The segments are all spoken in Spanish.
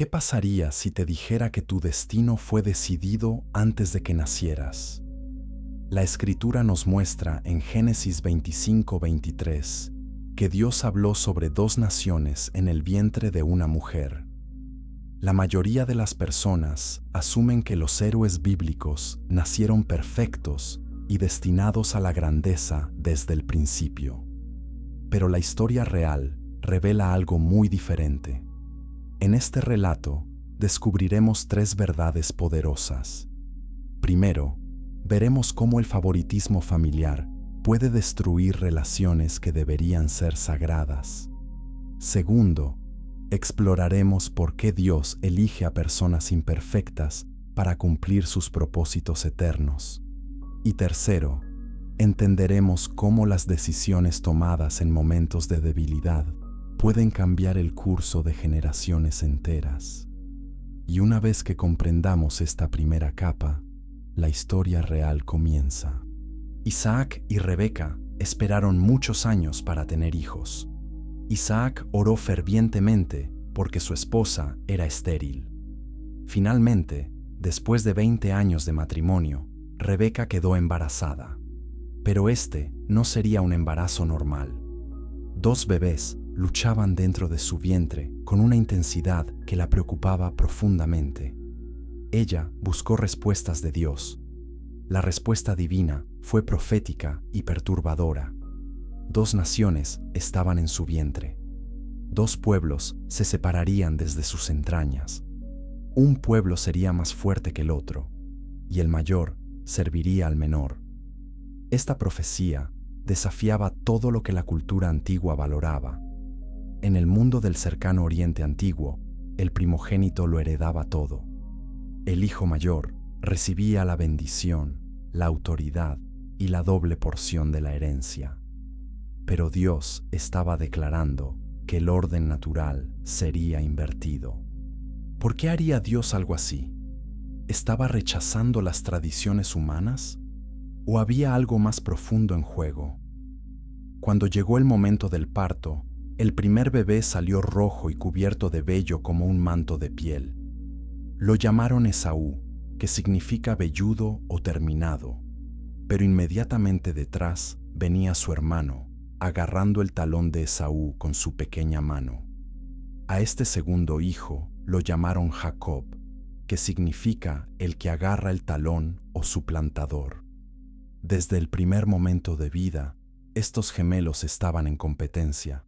¿Qué pasaría si te dijera que tu destino fue decidido antes de que nacieras? La Escritura nos muestra en Génesis 25:23 que Dios habló sobre dos naciones en el vientre de una mujer. La mayoría de las personas asumen que los héroes bíblicos nacieron perfectos y destinados a la grandeza desde el principio. Pero la historia real revela algo muy diferente. En este relato descubriremos tres verdades poderosas. Primero, veremos cómo el favoritismo familiar puede destruir relaciones que deberían ser sagradas. Segundo, exploraremos por qué Dios elige a personas imperfectas para cumplir sus propósitos eternos. Y tercero, entenderemos cómo las decisiones tomadas en momentos de debilidad pueden cambiar el curso de generaciones enteras. Y una vez que comprendamos esta primera capa, la historia real comienza. Isaac y Rebeca esperaron muchos años para tener hijos. Isaac oró fervientemente porque su esposa era estéril. Finalmente, después de 20 años de matrimonio, Rebeca quedó embarazada. Pero este no sería un embarazo normal. Dos bebés luchaban dentro de su vientre con una intensidad que la preocupaba profundamente. Ella buscó respuestas de Dios. La respuesta divina fue profética y perturbadora. Dos naciones estaban en su vientre. Dos pueblos se separarían desde sus entrañas. Un pueblo sería más fuerte que el otro, y el mayor serviría al menor. Esta profecía desafiaba todo lo que la cultura antigua valoraba. En el mundo del cercano Oriente Antiguo, el primogénito lo heredaba todo. El hijo mayor recibía la bendición, la autoridad y la doble porción de la herencia. Pero Dios estaba declarando que el orden natural sería invertido. ¿Por qué haría Dios algo así? ¿Estaba rechazando las tradiciones humanas? ¿O había algo más profundo en juego? Cuando llegó el momento del parto, el primer bebé salió rojo y cubierto de vello como un manto de piel. Lo llamaron Esaú, que significa velludo o terminado, pero inmediatamente detrás venía su hermano, agarrando el talón de Esaú con su pequeña mano. A este segundo hijo lo llamaron Jacob, que significa el que agarra el talón o suplantador. Desde el primer momento de vida, estos gemelos estaban en competencia.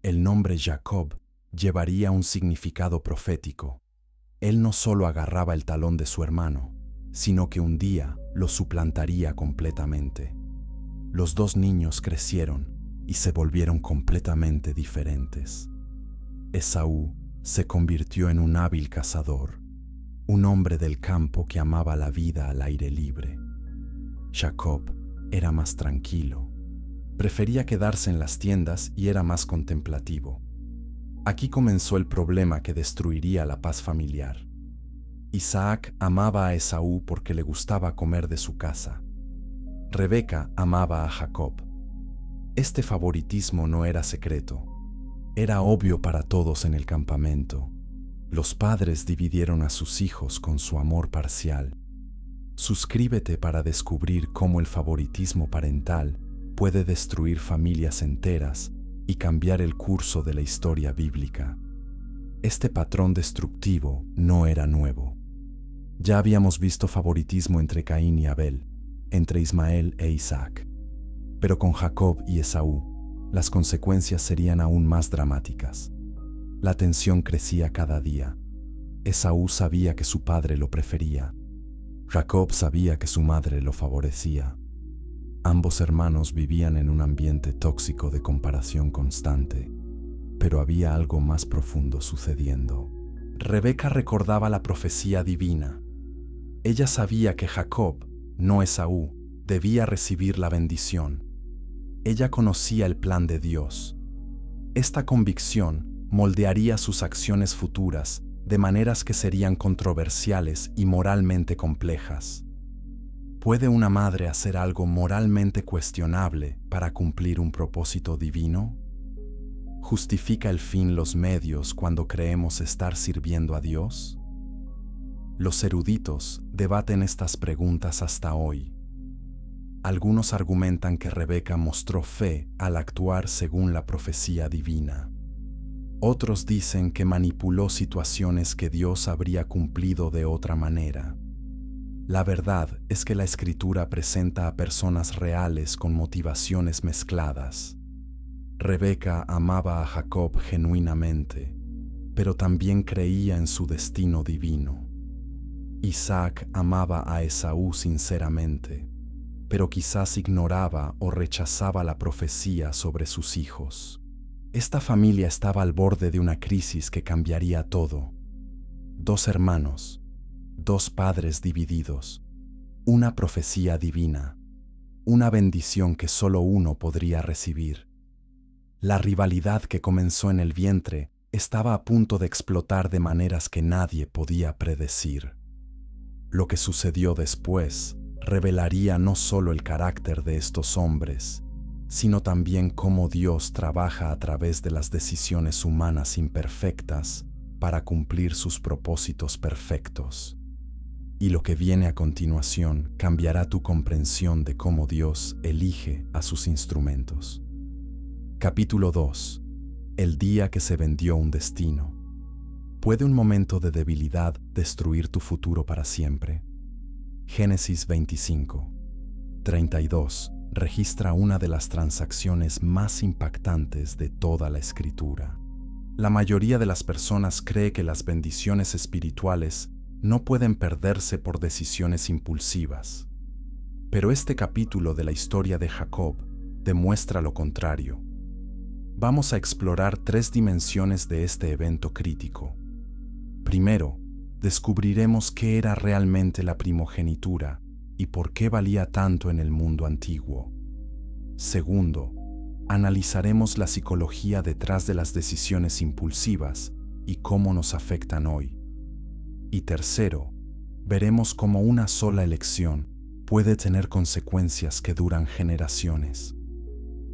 El nombre Jacob llevaría un significado profético. Él no solo agarraba el talón de su hermano, sino que un día lo suplantaría completamente. Los dos niños crecieron y se volvieron completamente diferentes. Esaú se convirtió en un hábil cazador, un hombre del campo que amaba la vida al aire libre. Jacob era más tranquilo. Prefería quedarse en las tiendas y era más contemplativo. Aquí comenzó el problema que destruiría la paz familiar. Isaac amaba a Esaú porque le gustaba comer de su casa. Rebeca amaba a Jacob. Este favoritismo no era secreto. Era obvio para todos en el campamento. Los padres dividieron a sus hijos con su amor parcial. Suscríbete para descubrir cómo el favoritismo parental puede destruir familias enteras y cambiar el curso de la historia bíblica. Este patrón destructivo no era nuevo. Ya habíamos visto favoritismo entre Caín y Abel, entre Ismael e Isaac. Pero con Jacob y Esaú, las consecuencias serían aún más dramáticas. La tensión crecía cada día. Esaú sabía que su padre lo prefería. Jacob sabía que su madre lo favorecía. Ambos hermanos vivían en un ambiente tóxico de comparación constante, pero había algo más profundo sucediendo. Rebeca recordaba la profecía divina. Ella sabía que Jacob, no Esaú, debía recibir la bendición. Ella conocía el plan de Dios. Esta convicción moldearía sus acciones futuras de maneras que serían controversiales y moralmente complejas. ¿Puede una madre hacer algo moralmente cuestionable para cumplir un propósito divino? ¿Justifica el fin los medios cuando creemos estar sirviendo a Dios? Los eruditos debaten estas preguntas hasta hoy. Algunos argumentan que Rebeca mostró fe al actuar según la profecía divina. Otros dicen que manipuló situaciones que Dios habría cumplido de otra manera. La verdad es que la Escritura presenta a personas reales con motivaciones mezcladas. Rebeca amaba a Jacob genuinamente, pero también creía en su destino divino. Isaac amaba a Esaú sinceramente, pero quizás ignoraba o rechazaba la profecía sobre sus hijos. Esta familia estaba al borde de una crisis que cambiaría todo. 2 hermanos, 2 padres divididos, una profecía divina, una bendición que solo uno podría recibir. La rivalidad que comenzó en el vientre estaba a punto de explotar de maneras que nadie podía predecir. Lo que sucedió después revelaría no solo el carácter de estos hombres, sino también cómo Dios trabaja a través de las decisiones humanas imperfectas para cumplir sus propósitos perfectos. Y lo que viene a continuación cambiará tu comprensión de cómo Dios elige a sus instrumentos. Capítulo 2. El día que se vendió un destino. ¿Puede un momento de debilidad destruir tu futuro para siempre? Génesis 25, 32 registra una de las transacciones más impactantes de toda la Escritura. La mayoría de las personas cree que las bendiciones espirituales no pueden perderse por decisiones impulsivas. Pero este capítulo de la historia de Jacob demuestra lo contrario. Vamos a explorar 3 dimensiones de este evento crítico. Primero, descubriremos qué era realmente la primogenitura y por qué valía tanto en el mundo antiguo. Segundo, analizaremos la psicología detrás de las decisiones impulsivas y cómo nos afectan hoy. Y tercero, veremos cómo una sola elección puede tener consecuencias que duran generaciones.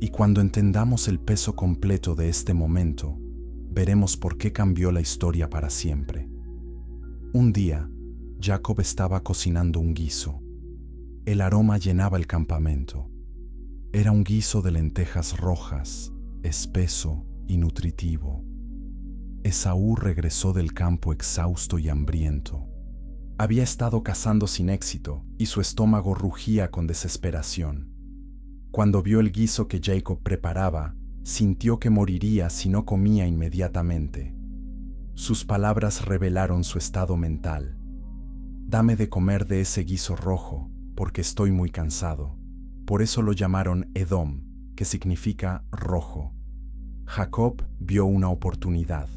Y cuando entendamos el peso completo de este momento, veremos por qué cambió la historia para siempre. Un día, Jacob estaba cocinando un guiso. El aroma llenaba el campamento. Era un guiso de lentejas rojas, espeso y nutritivo. Esaú regresó del campo exhausto y hambriento. Había estado cazando sin éxito y su estómago rugía con desesperación. Cuando vio el guiso que Jacob preparaba, sintió que moriría si no comía inmediatamente. Sus palabras revelaron su estado mental. «Dame de comer de ese guiso rojo, porque estoy muy cansado». Por eso lo llamaron Edom, que significa rojo. Jacob vio una oportunidad.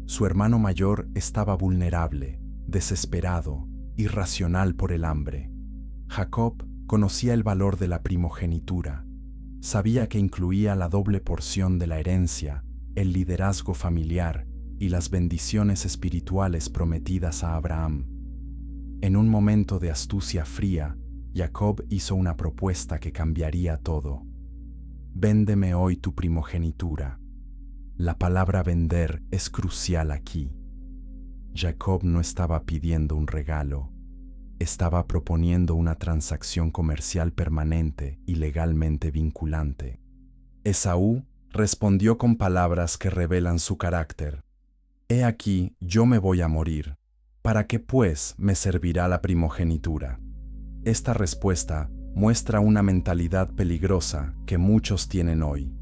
Su hermano mayor estaba vulnerable, desesperado, irracional por el hambre. Jacob conocía el valor de la primogenitura. Sabía que incluía la doble porción de la herencia, el liderazgo familiar y las bendiciones espirituales prometidas a Abraham. En un momento de astucia fría, Jacob hizo una propuesta que cambiaría todo. «Véndeme hoy tu primogenitura». La palabra vender es crucial aquí. Jacob no estaba pidiendo un regalo, estaba proponiendo una transacción comercial permanente y legalmente vinculante. Esaú respondió con palabras que revelan su carácter. «He aquí, yo me voy a morir. ¿Para qué, pues, me servirá la primogenitura?». Esta respuesta muestra una mentalidad peligrosa que muchos tienen hoy.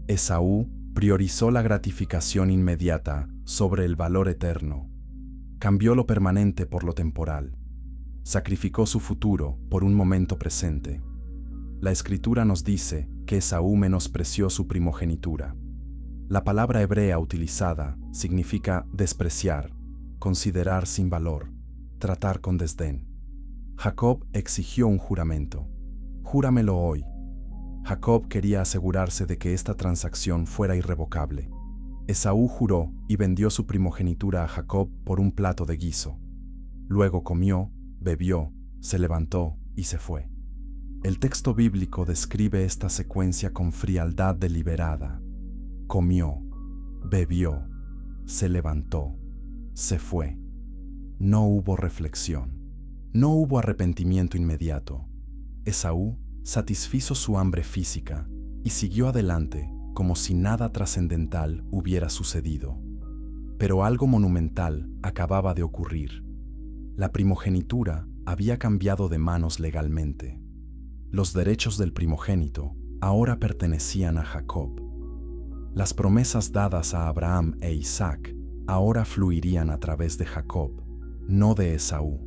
Esaú priorizó la gratificación inmediata sobre el valor eterno. Cambió lo permanente por lo temporal. Sacrificó su futuro por un momento presente. La Escritura nos dice que Esaú menospreció su primogenitura. La palabra hebrea utilizada significa despreciar, considerar sin valor, tratar con desdén. Jacob exigió un juramento. «Júramelo hoy». Jacob quería asegurarse de que esta transacción fuera irrevocable. Esaú juró y vendió su primogenitura a Jacob por un plato de guiso. Luego comió, bebió, se levantó y se fue. El texto bíblico describe esta secuencia con frialdad deliberada. Comió, bebió, se levantó, se fue. No hubo reflexión. No hubo arrepentimiento inmediato. Esaú satisfizo su hambre física y siguió adelante como si nada trascendental hubiera sucedido. Pero algo monumental acababa de ocurrir. La primogenitura había cambiado de manos legalmente. Los derechos del primogénito ahora pertenecían a Jacob. Las promesas dadas a Abraham e Isaac ahora fluirían a través de Jacob, no de Esaú.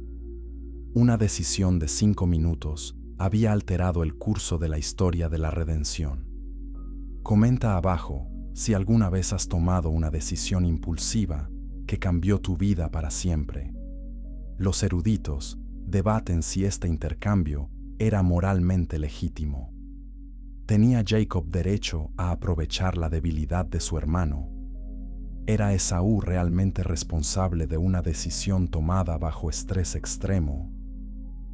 Una decisión de 5 minutos había alterado el curso de la historia de la redención. Comenta abajo si alguna vez has tomado una decisión impulsiva que cambió tu vida para siempre. Los eruditos debaten si este intercambio era moralmente legítimo. ¿Tenía Jacob derecho a aprovechar la debilidad de su hermano? ¿Era Esaú realmente responsable de una decisión tomada bajo estrés extremo?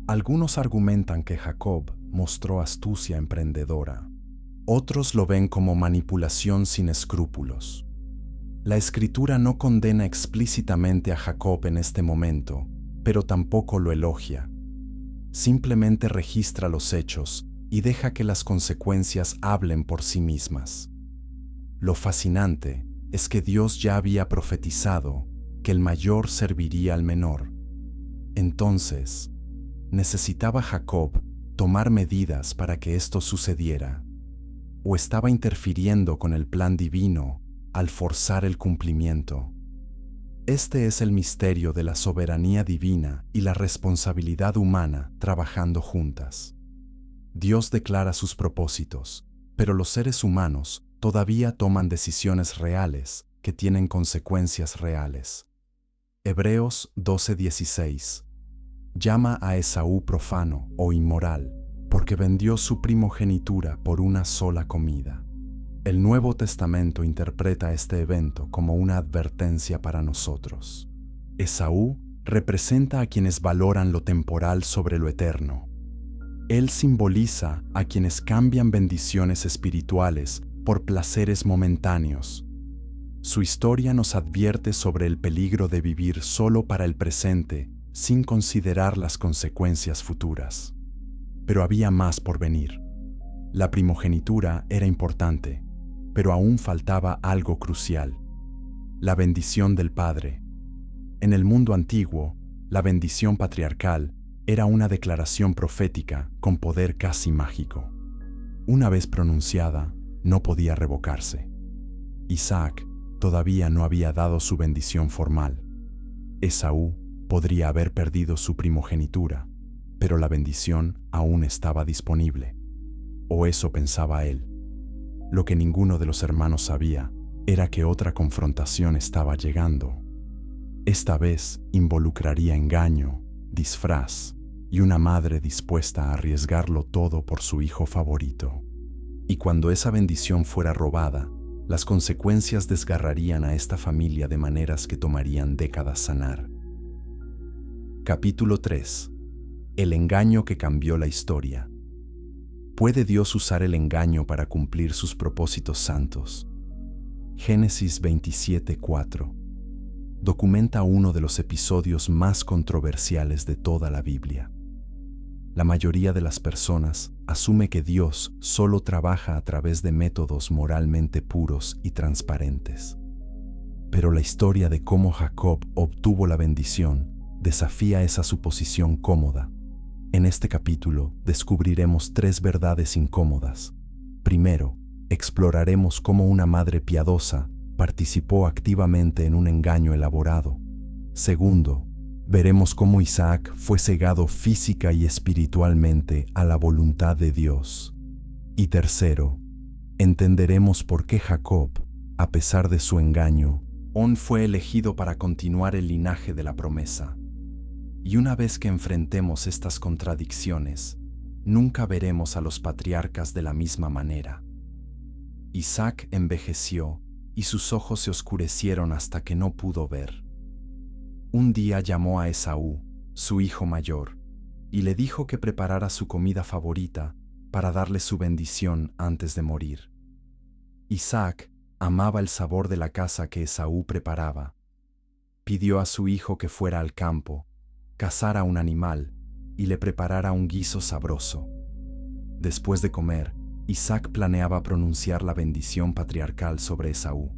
Algunos argumentan que Jacob mostró astucia emprendedora. Otros lo ven como manipulación sin escrúpulos. La Escritura no condena explícitamente a Jacob en este momento, pero tampoco lo elogia. Simplemente registra los hechos y deja que las consecuencias hablen por sí mismas. Lo fascinante es que Dios ya había profetizado que el mayor serviría al menor. Entonces, ¿necesitaba Jacob tomar medidas para que esto sucediera? ¿O estaba interfiriendo con el plan divino al forzar el cumplimiento? Este es el misterio de la soberanía divina y la responsabilidad humana trabajando juntas. Dios declara sus propósitos, pero los seres humanos todavía toman decisiones reales que tienen consecuencias reales. Hebreos 12:16 llama a Esaú profano o inmoral, porque vendió su primogenitura por una sola comida. El Nuevo Testamento interpreta este evento como una advertencia para nosotros. Esaú representa a quienes valoran lo temporal sobre lo eterno. Él simboliza a quienes cambian bendiciones espirituales por placeres momentáneos. Su historia nos advierte sobre el peligro de vivir solo para el presente sin considerar las consecuencias futuras. Pero había más por venir. La primogenitura era importante, pero aún faltaba algo crucial: la bendición del Padre. En el mundo antiguo, la bendición patriarcal era una declaración profética con poder casi mágico. Una vez pronunciada, no podía revocarse. Isaac todavía no había dado su bendición formal. Esaú podría haber perdido su primogenitura, pero la bendición aún estaba disponible. O eso pensaba él. Lo que ninguno de los hermanos sabía era que otra confrontación estaba llegando. Esta vez involucraría engaño, disfraz y una madre dispuesta a arriesgarlo todo por su hijo favorito. Y cuando esa bendición fuera robada, las consecuencias desgarrarían a esta familia de maneras que tomarían décadas sanar. Capítulo 3. El engaño que cambió la historia. ¿Puede Dios usar el engaño para cumplir sus propósitos santos? Génesis 27:4 documenta uno de los episodios más controversiales de toda la Biblia. La mayoría de las personas asume que Dios solo trabaja a través de métodos moralmente puros y transparentes. Pero la historia de cómo Jacob obtuvo la bendición desafía esa suposición cómoda. En este capítulo descubriremos 3 verdades incómodas. Primero, exploraremos cómo una madre piadosa participó activamente en un engaño elaborado. Segundo, veremos cómo Isaac fue cegado física y espiritualmente a la voluntad de Dios. Y tercero, entenderemos por qué Jacob, a pesar de su engaño, aún fue elegido para continuar el linaje de la promesa. Y una vez que enfrentemos estas contradicciones, nunca veremos a los patriarcas de la misma manera. Isaac envejeció y sus ojos se oscurecieron hasta que no pudo ver. Un día llamó a Esaú, su hijo mayor, y le dijo que preparara su comida favorita para darle su bendición antes de morir. Isaac amaba el sabor de la caza que Esaú preparaba. Pidió a su hijo que fuera al campo, cazara un animal y le preparara un guiso sabroso. Después de comer, Isaac planeaba pronunciar la bendición patriarcal sobre Esaú.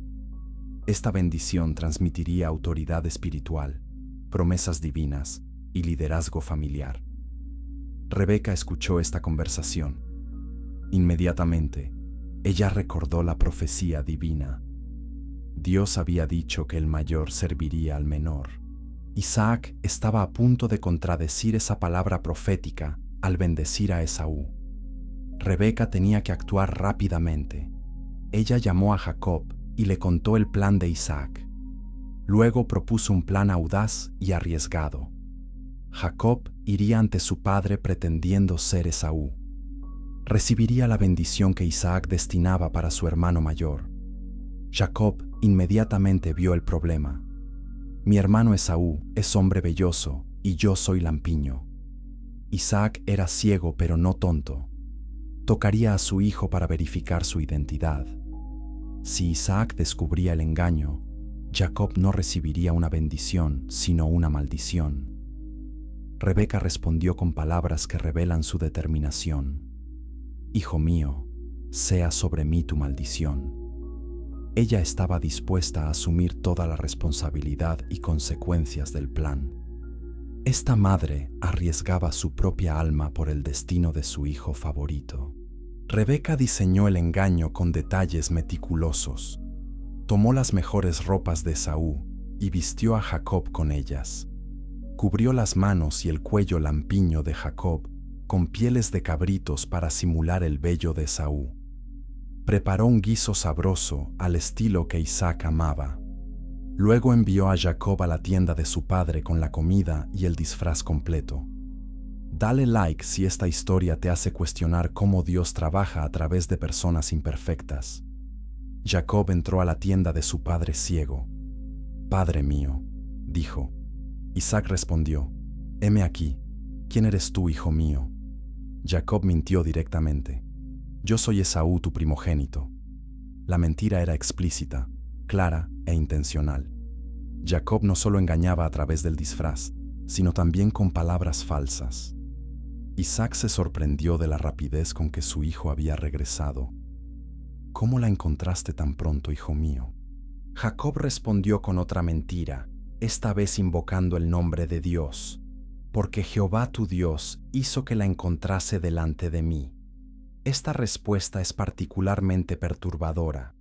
Esta bendición transmitiría autoridad espiritual, promesas divinas y liderazgo familiar. Rebeca escuchó esta conversación. Inmediatamente, ella recordó la profecía divina. Dios había dicho que el mayor serviría al menor. Isaac estaba a punto de contradecir esa palabra profética al bendecir a Esaú. Rebeca tenía que actuar rápidamente. Ella llamó a Jacob y le contó el plan de Isaac. Luego propuso un plan audaz y arriesgado. Jacob iría ante su padre pretendiendo ser Esaú. Recibiría la bendición que Isaac destinaba para su hermano mayor. Jacob inmediatamente vio el problema. Mi hermano Esaú es hombre velloso y yo soy lampiño. Isaac era ciego pero no tonto. Tocaría a su hijo para verificar su identidad. Si Isaac descubría el engaño, Jacob no recibiría una bendición, sino una maldición. Rebeca respondió con palabras que revelan su determinación. Hijo mío, sea sobre mí tu maldición. Ella estaba dispuesta a asumir toda la responsabilidad y consecuencias del plan. Esta madre arriesgaba su propia alma por el destino de su hijo favorito. Rebeca diseñó el engaño con detalles meticulosos. Tomó las mejores ropas de Esaú y vistió a Jacob con ellas. Cubrió las manos y el cuello lampiño de Jacob con pieles de cabritos para simular el vello de Esaú. Preparó un guiso sabroso al estilo que Isaac amaba. Luego envió a Jacob a la tienda de su padre con la comida y el disfraz completo. Dale like si esta historia te hace cuestionar cómo Dios trabaja a través de personas imperfectas. Jacob entró a la tienda de su padre ciego. Padre mío, dijo. Isaac respondió, heme aquí, ¿quién eres tú, hijo mío? Jacob mintió directamente. Yo soy Esaú, tu primogénito. La mentira era explícita, clara e intencional. Jacob no solo engañaba a través del disfraz, sino también con palabras falsas. Isaac se sorprendió de la rapidez con que su hijo había regresado. ¿Cómo la encontraste tan pronto, hijo mío? Jacob respondió con otra mentira, esta vez invocando el nombre de Dios, porque Jehová tu Dios hizo que la encontrase delante de mí. Esta respuesta es particularmente perturbadora.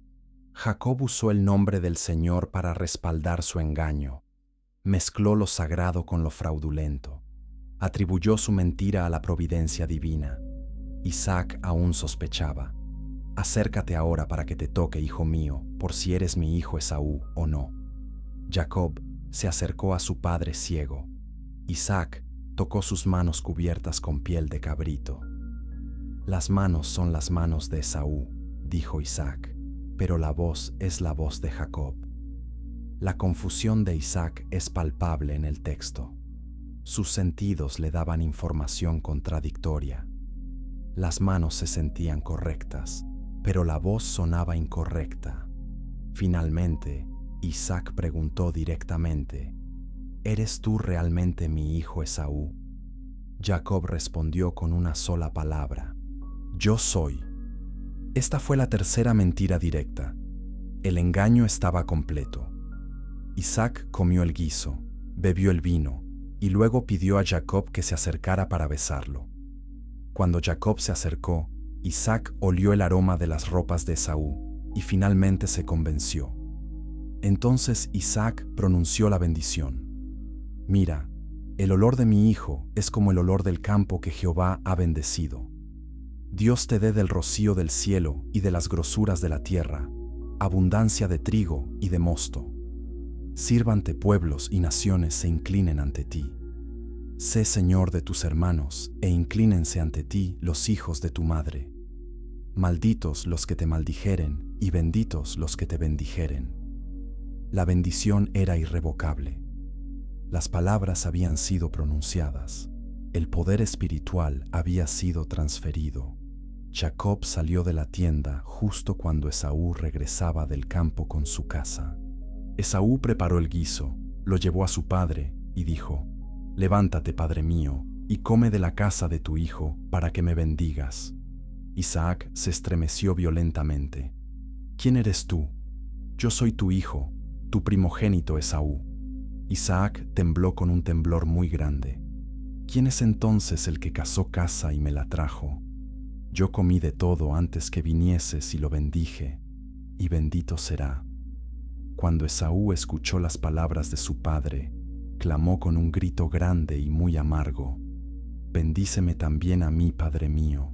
Jacob usó el nombre del Señor para respaldar su engaño. Mezcló lo sagrado con lo fraudulento. Atribuyó su mentira a la providencia divina. Isaac aún sospechaba. Acércate ahora para que te toque, hijo mío, por si eres mi hijo Esaú o no. Jacob se acercó a su padre ciego. Isaac tocó sus manos cubiertas con piel de cabrito. Las manos son las manos de Esaú, dijo Isaac, pero la voz es la voz de Jacob. La confusión de Isaac es palpable en el texto. Sus sentidos le daban información contradictoria. Las manos se sentían correctas, pero la voz sonaba incorrecta. Finalmente, Isaac preguntó directamente, ¿eres tú realmente mi hijo Esaú? Jacob respondió con una sola palabra, yo soy. Esta fue la tercera mentira directa. El engaño estaba completo. Isaac comió el guiso, bebió el vino, y luego pidió a Jacob que se acercara para besarlo. Cuando Jacob se acercó, Isaac olió el aroma de las ropas de Esaú y finalmente se convenció. Entonces Isaac pronunció la bendición. Mira, el olor de mi hijo es como el olor del campo que Jehová ha bendecido. Dios te dé del rocío del cielo y de las grosuras de la tierra, abundancia de trigo y de mosto. Sírvante pueblos y naciones se inclinen ante ti. Sé Señor de tus hermanos, e inclínense ante ti los hijos de tu madre. Malditos los que te maldijeren, y benditos los que te bendijeren. La bendición era irrevocable. Las palabras habían sido pronunciadas. El poder espiritual había sido transferido. Jacob salió de la tienda justo cuando Esaú regresaba del campo con su caza. Esaú preparó el guiso, lo llevó a su padre y dijo: «Levántate, padre mío, y come de la caza de tu hijo para que me bendigas». Isaac se estremeció violentamente. «¿Quién eres tú?». «Yo soy tu hijo, tu primogénito Esaú». Isaac tembló con un temblor muy grande. «¿Quién es entonces el que cazó caza y me la trajo? Yo comí de todo antes que vinieses y lo bendije, y bendito será». Cuando Esaú escuchó las palabras de su padre, clamó con un grito grande y muy amargo: «Bendíceme también a mí, padre mío».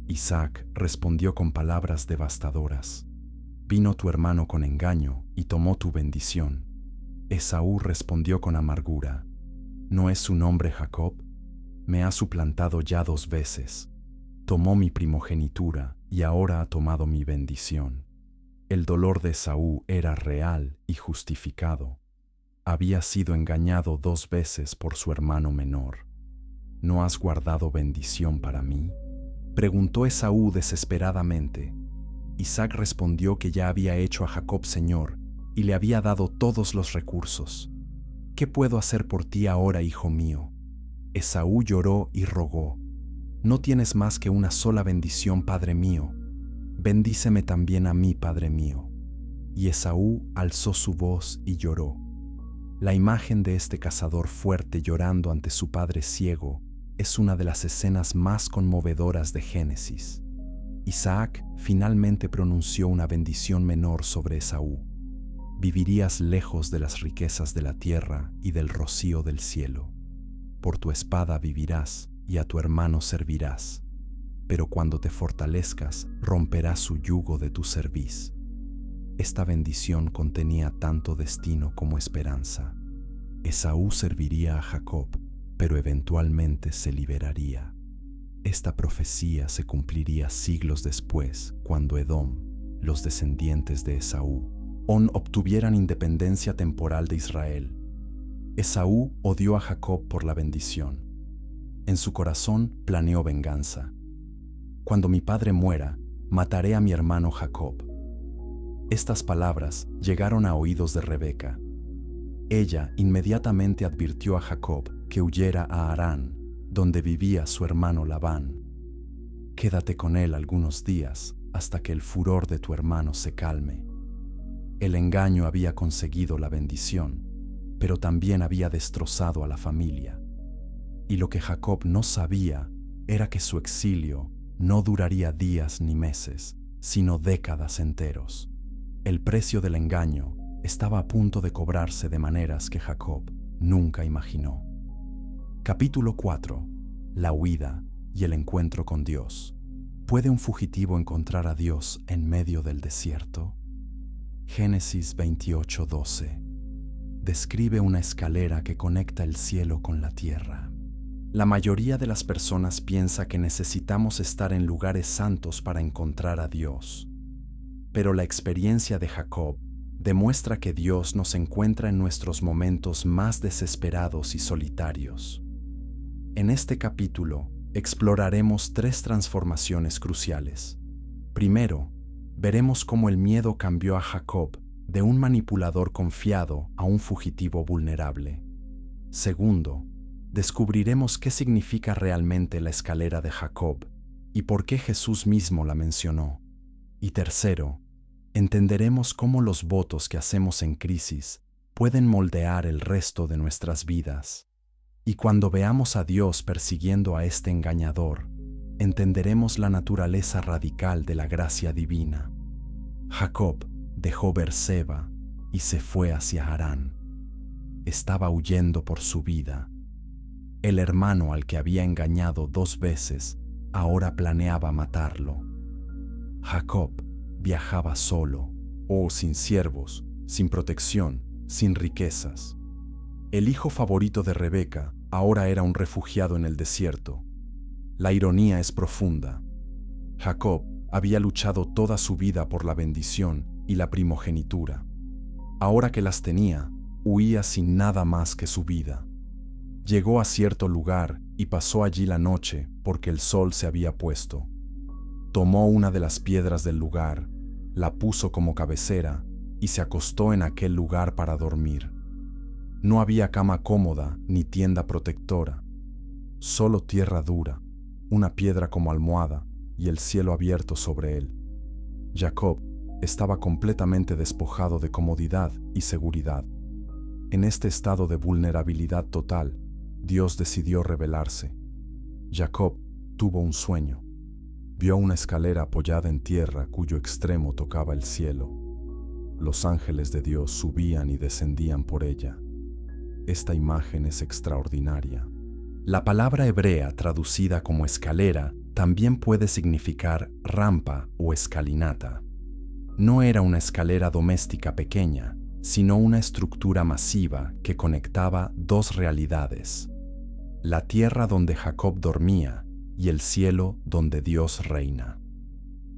Isaac respondió con palabras devastadoras: «Vino tu hermano con engaño y tomó tu bendición». Esaú respondió con amargura: «¿No es su nombre Jacob? Me ha suplantado ya 2 veces. Tomó mi primogenitura y ahora ha tomado mi bendición». El dolor de Esaú era real y justificado. Había sido engañado 2 veces por su hermano menor. «¿No has guardado bendición para mí?», preguntó Esaú desesperadamente. Isaac respondió que ya había hecho a Jacob señor y le había dado todos los recursos. «¿Qué puedo hacer por ti ahora, hijo mío?». Esaú lloró y rogó: «No tienes más que una sola bendición, padre mío. Bendíceme también a mí, padre mío». Y Esaú alzó su voz y lloró. La imagen de este cazador fuerte llorando ante su padre ciego es una de las escenas más conmovedoras de Génesis. Isaac finalmente pronunció una bendición menor sobre Esaú: «Vivirías lejos de las riquezas de la tierra y del rocío del cielo. Por tu espada vivirás y a tu hermano servirás, pero cuando te fortalezcas romperás su yugo de tu cerviz». Esta bendición contenía tanto destino como esperanza. Esaú serviría a Jacob, pero eventualmente se liberaría. Esta profecía se cumpliría siglos después, cuando Edom, los descendientes de Esaú, obtuvieran independencia temporal de Israel. Esaú odió a Jacob por la bendición. En su corazón planeó venganza. «Cuando mi padre muera, mataré a mi hermano Jacob». Estas palabras llegaron a oídos de Rebeca. Ella inmediatamente advirtió a Jacob que huyera a Harán, donde vivía su hermano Labán. «Quédate con él algunos días hasta que el furor de tu hermano se calme». El engaño había conseguido la bendición, pero también había destrozado a la familia. Y lo que Jacob no sabía era que su exilio no duraría días ni meses, sino décadas enteros. El precio del engaño estaba a punto de cobrarse de maneras que Jacob nunca imaginó. Capítulo 4. La huida y el encuentro con Dios. ¿Puede un fugitivo encontrar a Dios en medio del desierto? Génesis 28:12. Describe una escalera que conecta el cielo con la tierra. La mayoría de las personas piensa que necesitamos estar en lugares santos para encontrar a Dios. Pero la experiencia de Jacob demuestra que Dios nos encuentra en nuestros momentos más desesperados y solitarios. En este capítulo exploraremos 3 transformaciones cruciales. Primero, veremos cómo el miedo cambió a Jacob de un manipulador confiado a un fugitivo vulnerable. Segundo, descubriremos qué significa realmente la escalera de Jacob y por qué Jesús mismo la mencionó. Y tercero, entenderemos cómo los votos que hacemos en crisis pueden moldear el resto de nuestras vidas. Y cuando veamos a Dios persiguiendo a este engañador, entenderemos la naturaleza radical de la gracia divina. Jacob dejó Beerseba y se fue hacia Harán. Estaba huyendo por su vida. El hermano al que había engañado 2 veces ahora planeaba matarlo. Jacob viajaba solo, sin siervos, sin protección, sin riquezas. El hijo favorito de Rebeca ahora era un refugiado en el desierto. La ironía es profunda. Jacob había luchado toda su vida por la bendición y la primogenitura. Ahora que las tenía, huía sin nada más que su vida. Llegó a cierto lugar y pasó allí la noche porque el sol se había puesto. Tomó una de las piedras del lugar, la puso como cabecera y se acostó en aquel lugar para dormir. No había cama cómoda ni tienda protectora, solo tierra dura, una piedra como almohada y el cielo abierto sobre él. Jacob estaba completamente despojado de comodidad y seguridad. En este estado de vulnerabilidad total, Dios decidió revelarse. Jacob tuvo un sueño. Vio una escalera apoyada en tierra cuyo extremo tocaba el cielo. Los ángeles de Dios subían y descendían por ella. Esta imagen es extraordinaria. La palabra hebrea traducida como escalera también puede significar rampa o escalinata. No era una escalera doméstica pequeña, sino una estructura masiva que conectaba dos realidades: la tierra donde Jacob dormía y el cielo donde Dios reina.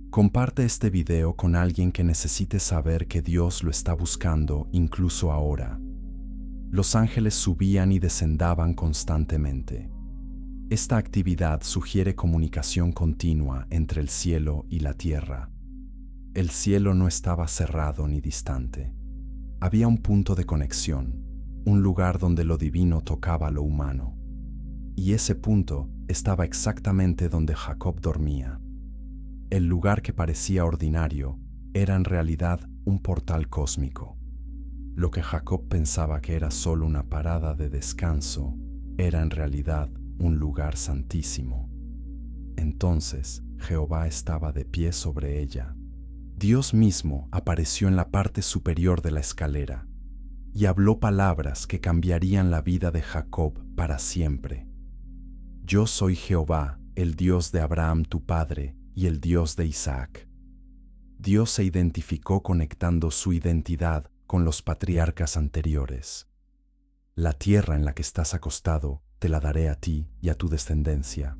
Comparte este video con alguien que necesite saber que Dios lo está buscando incluso ahora. Los ángeles subían y descendaban constantemente. Esta actividad sugiere comunicación continua entre el cielo y la tierra. El cielo no estaba cerrado ni distante. Había un punto de conexión, un lugar donde lo divino tocaba lo humano. Y ese punto estaba exactamente donde Jacob dormía. El lugar que parecía ordinario era en realidad un portal cósmico. Lo que Jacob pensaba que era solo una parada de descanso era en realidad un lugar santísimo. Entonces Jehová estaba de pie sobre ella. Dios mismo apareció en la parte superior de la escalera y habló palabras que cambiarían la vida de Jacob para siempre. Yo soy Jehová, el Dios de Abraham tu padre y el Dios de Isaac. Dios se identificó conectando su identidad con los patriarcas anteriores. La tierra en la que estás acostado te la daré a ti y a tu descendencia.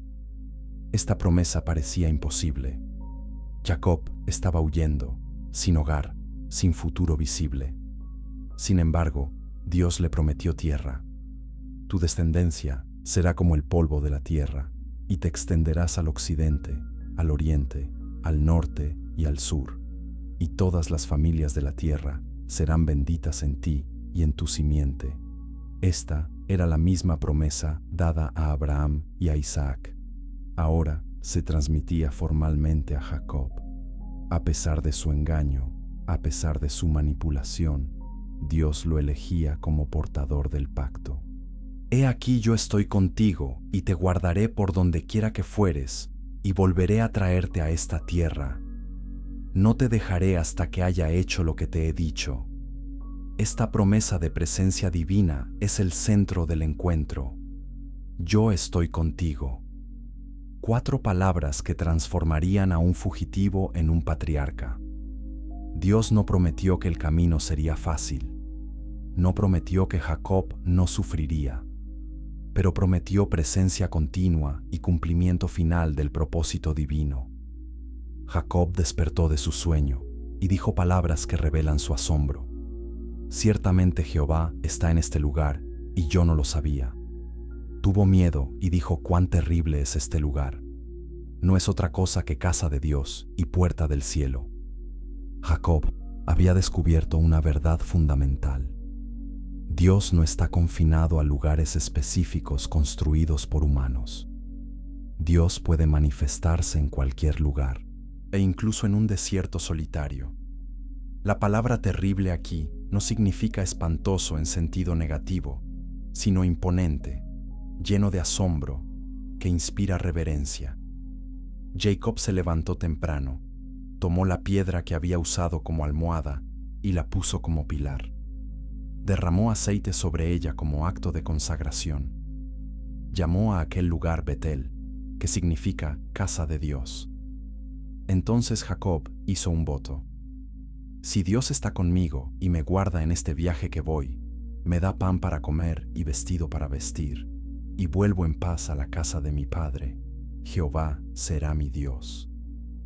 Esta promesa parecía imposible. Jacob estaba huyendo, sin hogar, sin futuro visible. Sin embargo, Dios le prometió tierra. Tu descendencia será como el polvo de la tierra, y te extenderás al occidente, al oriente, al norte y al sur. Y todas las familias de la tierra serán benditas en ti y en tu simiente. Esta era la misma promesa dada a Abraham y a Isaac. Ahora se transmitía formalmente a Jacob. A pesar de su engaño, a pesar de su manipulación, Dios lo elegía como portador del pacto. He aquí yo estoy contigo y te guardaré por donde quiera que fueres, y volveré a traerte a esta tierra. No te dejaré hasta que haya hecho lo que te he dicho. Esta promesa de presencia divina es el centro del encuentro. Yo estoy contigo. 4 palabras que transformarían a un fugitivo en un patriarca. Dios no prometió que el camino sería fácil. No prometió que Jacob no sufriría, pero prometió presencia continua y cumplimiento final del propósito divino. Jacob despertó de su sueño y dijo palabras que revelan su asombro. Ciertamente Jehová está en este lugar y yo no lo sabía. Tuvo miedo y dijo: cuán terrible es este lugar. No es otra cosa que casa de Dios y puerta del cielo. Jacob había descubierto una verdad fundamental. Dios no está confinado a lugares específicos construidos por humanos. Dios puede manifestarse en cualquier lugar, e incluso en un desierto solitario. La palabra terrible aquí no significa espantoso en sentido negativo, sino imponente, lleno de asombro, que inspira reverencia. Jacob se levantó temprano, tomó la piedra que había usado como almohada y la puso como pilar. Derramó aceite sobre ella como acto de consagración. Llamó a aquel lugar Betel, que significa casa de Dios. Entonces Jacob hizo un voto. Si Dios está conmigo y me guarda en este viaje que voy, me da pan para comer y vestido para vestir, y vuelvo en paz a la casa de mi padre, Jehová será mi Dios.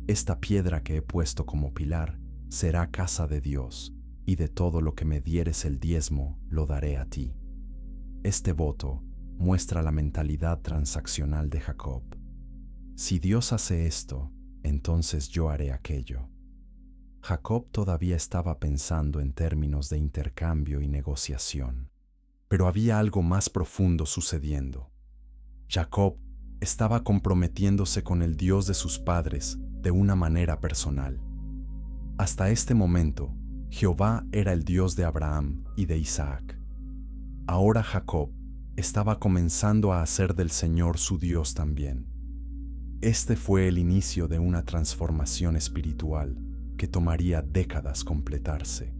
Esta piedra que he puesto como pilar será casa de Dios, y de todo lo que me dieres el diezmo lo daré a ti. Este voto muestra la mentalidad transaccional de Jacob. Si Dios hace esto, entonces yo haré aquello. Jacob todavía estaba pensando en términos de intercambio y negociación. Pero había algo más profundo sucediendo. Jacob estaba comprometiéndose con el Dios de sus padres de una manera personal. Hasta este momento, Jehová era el Dios de Abraham y de Isaac. Ahora Jacob estaba comenzando a hacer del Señor su Dios también. Este fue el inicio de una transformación espiritual que tomaría décadas completarse.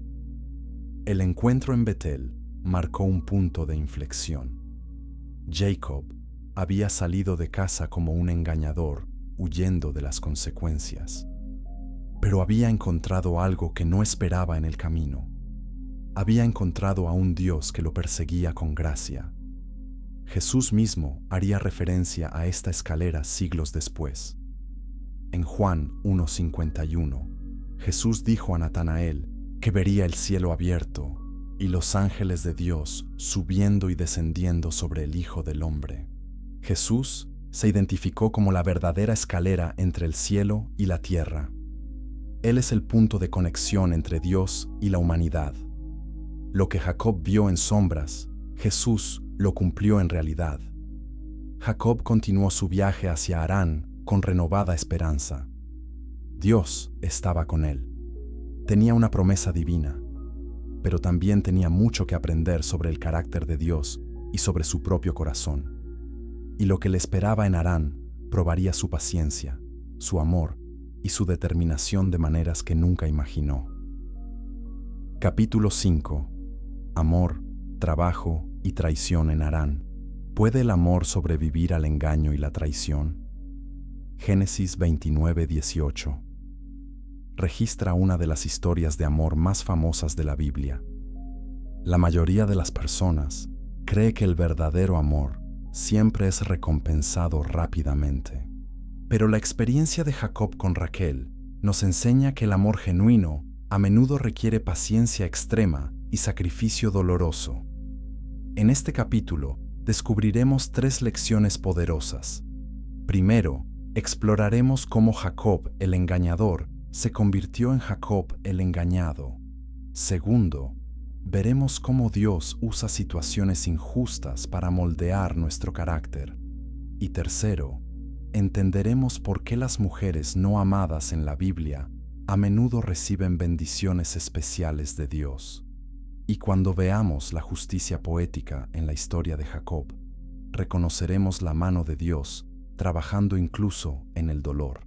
El encuentro en Betel marcó un punto de inflexión. Jacob había salido de casa como un engañador, huyendo de las consecuencias. Pero había encontrado algo que no esperaba en el camino. Había encontrado a un Dios que lo perseguía con gracia. Jesús mismo haría referencia a esta escalera siglos después. En Juan 1:51, Jesús dijo a Natanael que vería el cielo abierto y los ángeles de Dios subiendo y descendiendo sobre el Hijo del Hombre. Jesús se identificó como la verdadera escalera entre el cielo y la tierra. Él es el punto de conexión entre Dios y la humanidad. Lo que Jacob vio en sombras, Jesús lo cumplió en realidad. Jacob continuó su viaje hacia Harán con renovada esperanza. Dios estaba con él. Tenía una promesa divina, pero también tenía mucho que aprender sobre el carácter de Dios y sobre su propio corazón. Y lo que le esperaba en Harán probaría su paciencia, su amor y su determinación de maneras que nunca imaginó. Capítulo 5. Amor, trabajo y traición en Harán. ¿Puede el amor sobrevivir al engaño y la traición? Génesis 29:18. Registra una de las historias de amor más famosas de la Biblia. La mayoría de las personas cree que el verdadero amor siempre es recompensado rápidamente. Pero la experiencia de Jacob con Raquel nos enseña que el amor genuino a menudo requiere paciencia extrema y sacrificio doloroso. En este capítulo descubriremos 3 lecciones poderosas. Primero, exploraremos cómo Jacob, el engañador, se convirtió en Jacob, el engañado. Segundo, veremos cómo Dios usa situaciones injustas para moldear nuestro carácter. Y tercero, entenderemos por qué las mujeres no amadas en la Biblia a menudo reciben bendiciones especiales de Dios. Y cuando veamos la justicia poética en la historia de Jacob, reconoceremos la mano de Dios trabajando incluso en el dolor.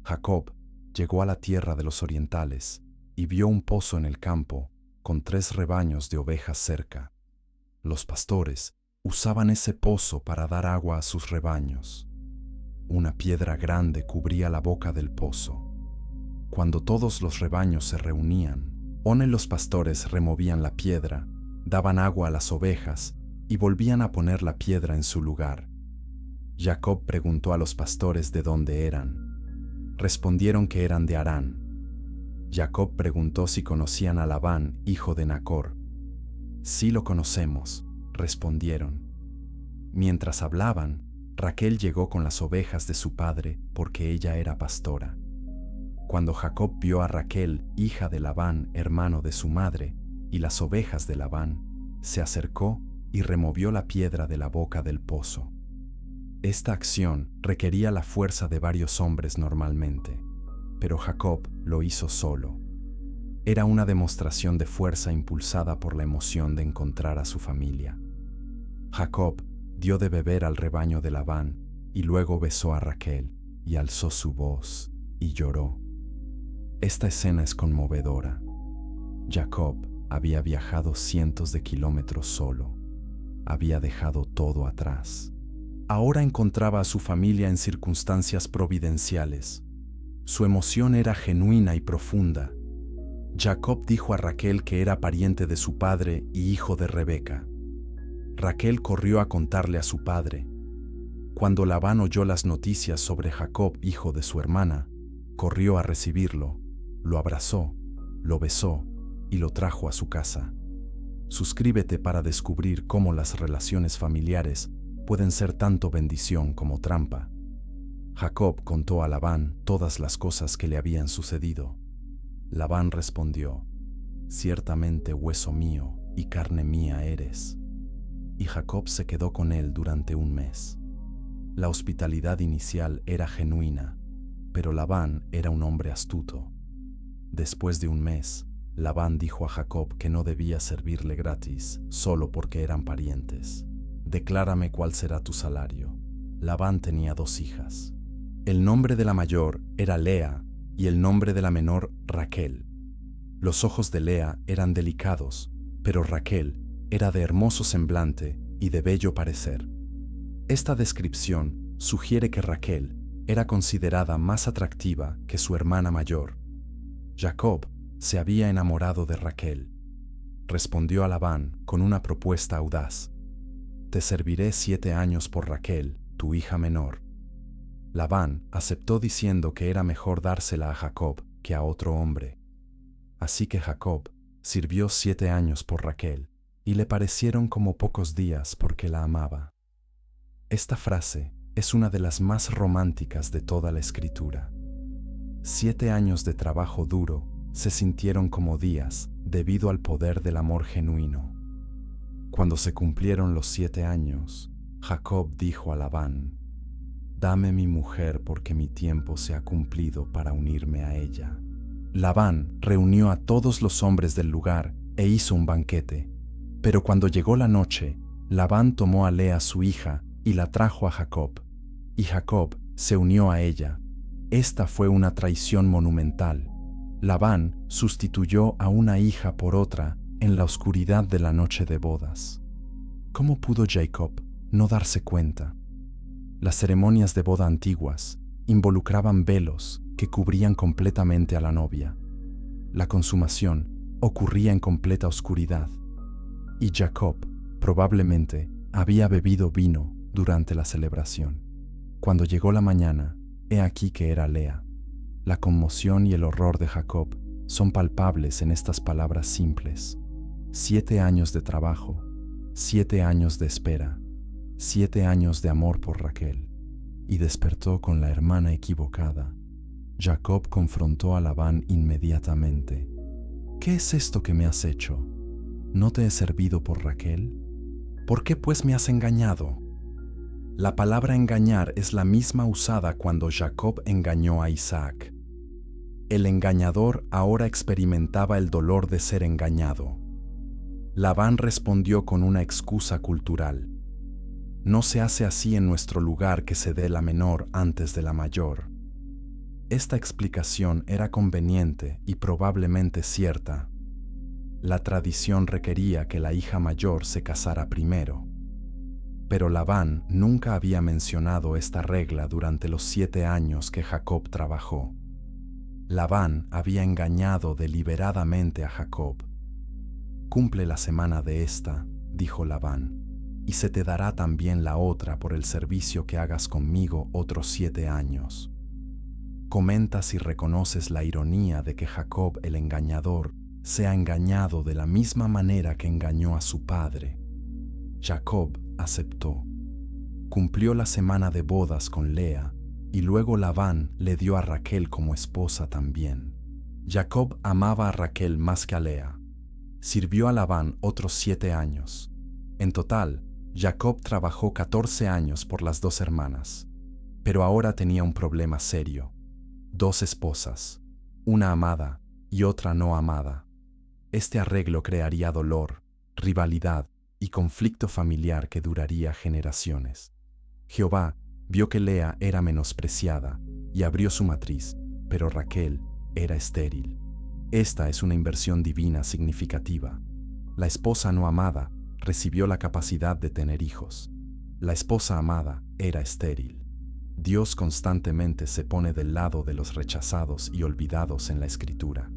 Jacob llegó a la tierra de los orientales y vio un pozo en el campo con 3 rebaños de ovejas cerca. Los pastores usaban ese pozo para dar agua a sus rebaños. Una piedra grande cubría la boca del pozo. Cuando todos los rebaños se reunían, On y los pastores removían la piedra, daban agua a las ovejas y volvían a poner la piedra en su lugar. Jacob preguntó a los pastores de dónde eran. Respondieron que eran de Harán. Jacob preguntó si conocían a Labán, hijo de Nacor. Sí lo conocemos, respondieron. Mientras hablaban, Raquel llegó con las ovejas de su padre porque ella era pastora. Cuando Jacob vio a Raquel, hija de Labán, hermano de su madre, y las ovejas de Labán, se acercó y removió la piedra de la boca del pozo. Esta acción requería la fuerza de varios hombres normalmente, pero Jacob lo hizo solo. Era una demostración de fuerza impulsada por la emoción de encontrar a su familia. Jacob dio de beber al rebaño de Labán y luego besó a Raquel y alzó su voz y lloró. Esta escena es conmovedora. Jacob había viajado cientos de kilómetros solo. Había dejado todo atrás. Ahora encontraba a su familia en circunstancias providenciales. Su emoción era genuina y profunda. Jacob dijo a Raquel que era pariente de su padre y hijo de Rebeca. Raquel corrió a contarle a su padre. Cuando Labán oyó las noticias sobre Jacob, hijo de su hermana, corrió a recibirlo, lo abrazó, lo besó y lo trajo a su casa. Suscríbete para descubrir cómo las relaciones familiares pueden ser tanto bendición como trampa. Jacob contó a Labán todas las cosas que le habían sucedido. Labán respondió: «Ciertamente hueso mío y carne mía eres». Y Jacob se quedó con él durante un mes. La hospitalidad inicial era genuina, pero Labán era un hombre astuto. Después de un mes, Labán dijo a Jacob que no debía servirle gratis solo porque eran parientes. «Declárame cuál será tu salario». Labán tenía 2 hijas. El nombre de la mayor era Lea y el nombre de la menor Raquel. Los ojos de Lea eran delicados, pero Raquel era de hermoso semblante y de bello parecer. Esta descripción sugiere que Raquel era considerada más atractiva que su hermana mayor. Jacob se había enamorado de Raquel. Respondió a Labán con una propuesta audaz: «Te serviré 7 años por Raquel, tu hija menor». Labán aceptó diciendo que era mejor dársela a Jacob que a otro hombre. Así que Jacob sirvió 7 años por Raquel, y le parecieron como pocos días porque la amaba. Esta frase es una de las más románticas de toda la Escritura. 7 años de trabajo duro se sintieron como días debido al poder del amor genuino. Cuando se cumplieron los 7 años, Jacob dijo a Labán: «Dame mi mujer porque mi tiempo se ha cumplido para unirme a ella». Labán reunió a todos los hombres del lugar e hizo un banquete. Pero cuando llegó la noche, Labán tomó a Lea su hija y la trajo a Jacob, y Jacob se unió a ella. Esta fue una traición monumental. Labán sustituyó a una hija por otra en la oscuridad de la noche de bodas. ¿Cómo pudo Jacob no darse cuenta? Las ceremonias de boda antiguas involucraban velos que cubrían completamente a la novia. La consumación ocurría en completa oscuridad, y Jacob probablemente había bebido vino durante la celebración. Cuando llegó la mañana, he aquí que era Lea. La conmoción y el horror de Jacob son palpables en estas palabras simples: 7 años de trabajo, 7 años de espera, 7 años de amor por Raquel. Y despertó con la hermana equivocada. Jacob confrontó a Labán inmediatamente. «¿Qué es esto que me has hecho? ¿No te he servido por Raquel? ¿Por qué pues me has engañado?» La palabra engañar es la misma usada cuando Jacob engañó a Isaac. El engañador ahora experimentaba el dolor de ser engañado. Labán respondió con una excusa cultural: «No se hace así en nuestro lugar que se dé la menor antes de la mayor». Esta explicación era conveniente y probablemente cierta. La tradición requería que la hija mayor se casara primero. Pero Labán nunca había mencionado esta regla durante los 7 años que Jacob trabajó. Labán había engañado deliberadamente a Jacob. «Cumple la semana de esta», dijo Labán, «y se te dará también la otra por el servicio que hagas conmigo otros 7 años». Comenta si reconoces la ironía de que Jacob el engañador sea engañado de la misma manera que engañó a su padre. Jacob aceptó. Cumplió la semana de bodas con Lea, y luego Labán le dio a Raquel como esposa también. Jacob amaba a Raquel más que a Lea. Sirvió a Labán otros 7 años. En total, Jacob trabajó 14 años por las 2 hermanas. Pero ahora tenía un problema serio: 2 esposas, una amada y otra no amada. Este arreglo crearía dolor, rivalidad y conflicto familiar que duraría generaciones. Jehová vio que Lea era menospreciada y abrió su matriz, pero Raquel era estéril. Esta es una inversión divina significativa. La esposa no amada recibió la capacidad de tener hijos. La esposa amada era estéril. Dios constantemente se pone del lado de los rechazados y olvidados en la Escritura.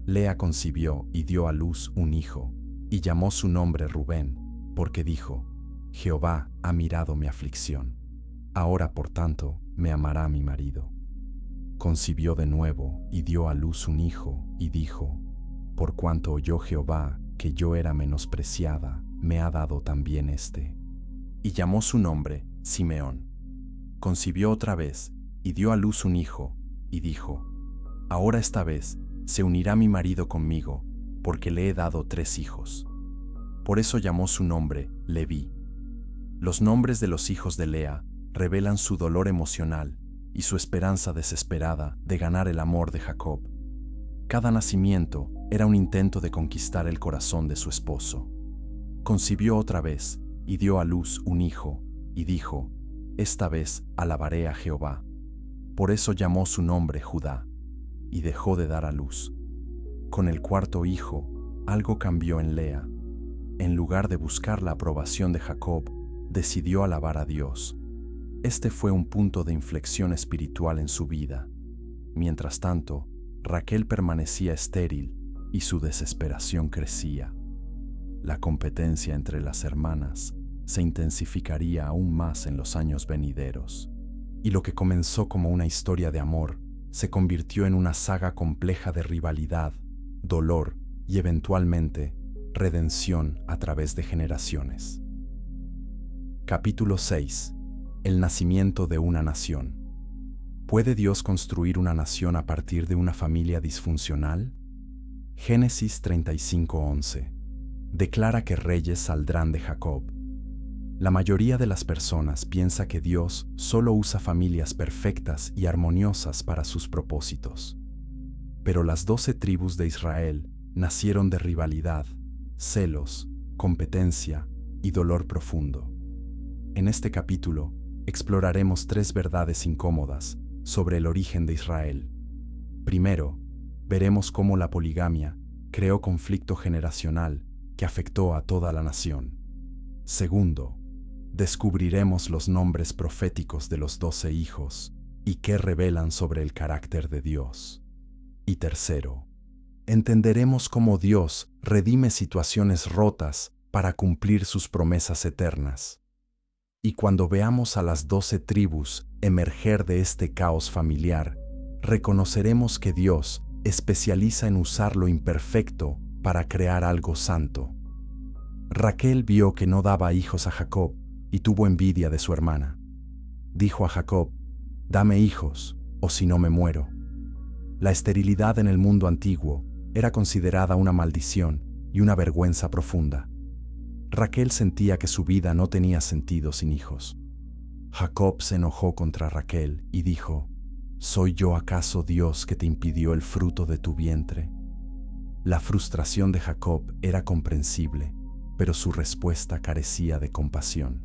Lea concibió y dio a luz un hijo, y llamó su nombre Rubén, porque dijo: «Jehová ha mirado mi aflicción. Ahora, por tanto, me amará mi marido». Concibió de nuevo y dio a luz un hijo, y dijo: «Por cuanto oyó Jehová que yo era menospreciada, me ha dado también este». Y llamó su nombre Simeón. Concibió otra vez y dio a luz un hijo, y dijo: Ahora esta vez se unirá mi marido conmigo, porque le he dado 3 hijos. Por eso llamó su nombre Leví. Los nombres de los hijos de Lea revelan su dolor emocional y su esperanza desesperada de ganar el amor de Jacob. Cada nacimiento era un intento de conquistar el corazón de su esposo. Concibió otra vez y dio a luz un hijo, y dijo: Esta vez alabaré a Jehová. Por eso llamó su nombre Judá, y dejó de dar a luz. Con el 4.º hijo, algo cambió en Lea. En lugar de buscar la aprobación de Jacob, decidió alabar a Dios. Este fue un punto de inflexión espiritual en su vida. Mientras tanto, Raquel permanecía estéril y su desesperación crecía. La competencia entre las hermanas se intensificaría aún más en los años venideros, y lo que comenzó como una historia de amor se convirtió en una saga compleja de rivalidad, dolor y eventualmente redención a través de generaciones. Capítulo 6. El nacimiento de una nación. ¿Puede Dios construir una nación a partir de una familia disfuncional? Génesis 35:11. Declara que reyes saldrán de Jacob. La mayoría de las personas piensa que Dios solo usa familias perfectas y armoniosas para sus propósitos. Pero las 12 tribus de Israel nacieron de rivalidad, celos, competencia y dolor profundo. En este capítulo, exploraremos 3 verdades incómodas sobre el origen de Israel. Primero, veremos cómo la poligamia creó conflicto generacional que afectó a toda la nación. Segundo, descubriremos los nombres proféticos de los 12 hijos y qué revelan sobre el carácter de Dios. Y tercero, entenderemos cómo Dios redime situaciones rotas para cumplir sus promesas eternas. Y cuando veamos a las 12 tribus emerger de este caos familiar, reconoceremos que Dios especializa en usar lo imperfecto para crear algo santo. Raquel vio que no daba hijos a Jacob y tuvo envidia de su hermana. Dijo a Jacob: «Dame hijos, o si no me muero». La esterilidad en el mundo antiguo era considerada una maldición y una vergüenza profunda. Raquel sentía que su vida no tenía sentido sin hijos. Jacob se enojó contra Raquel y dijo: ¿Soy yo acaso Dios que te impidió el fruto de tu vientre? La frustración de Jacob era comprensible, pero su respuesta carecía de compasión.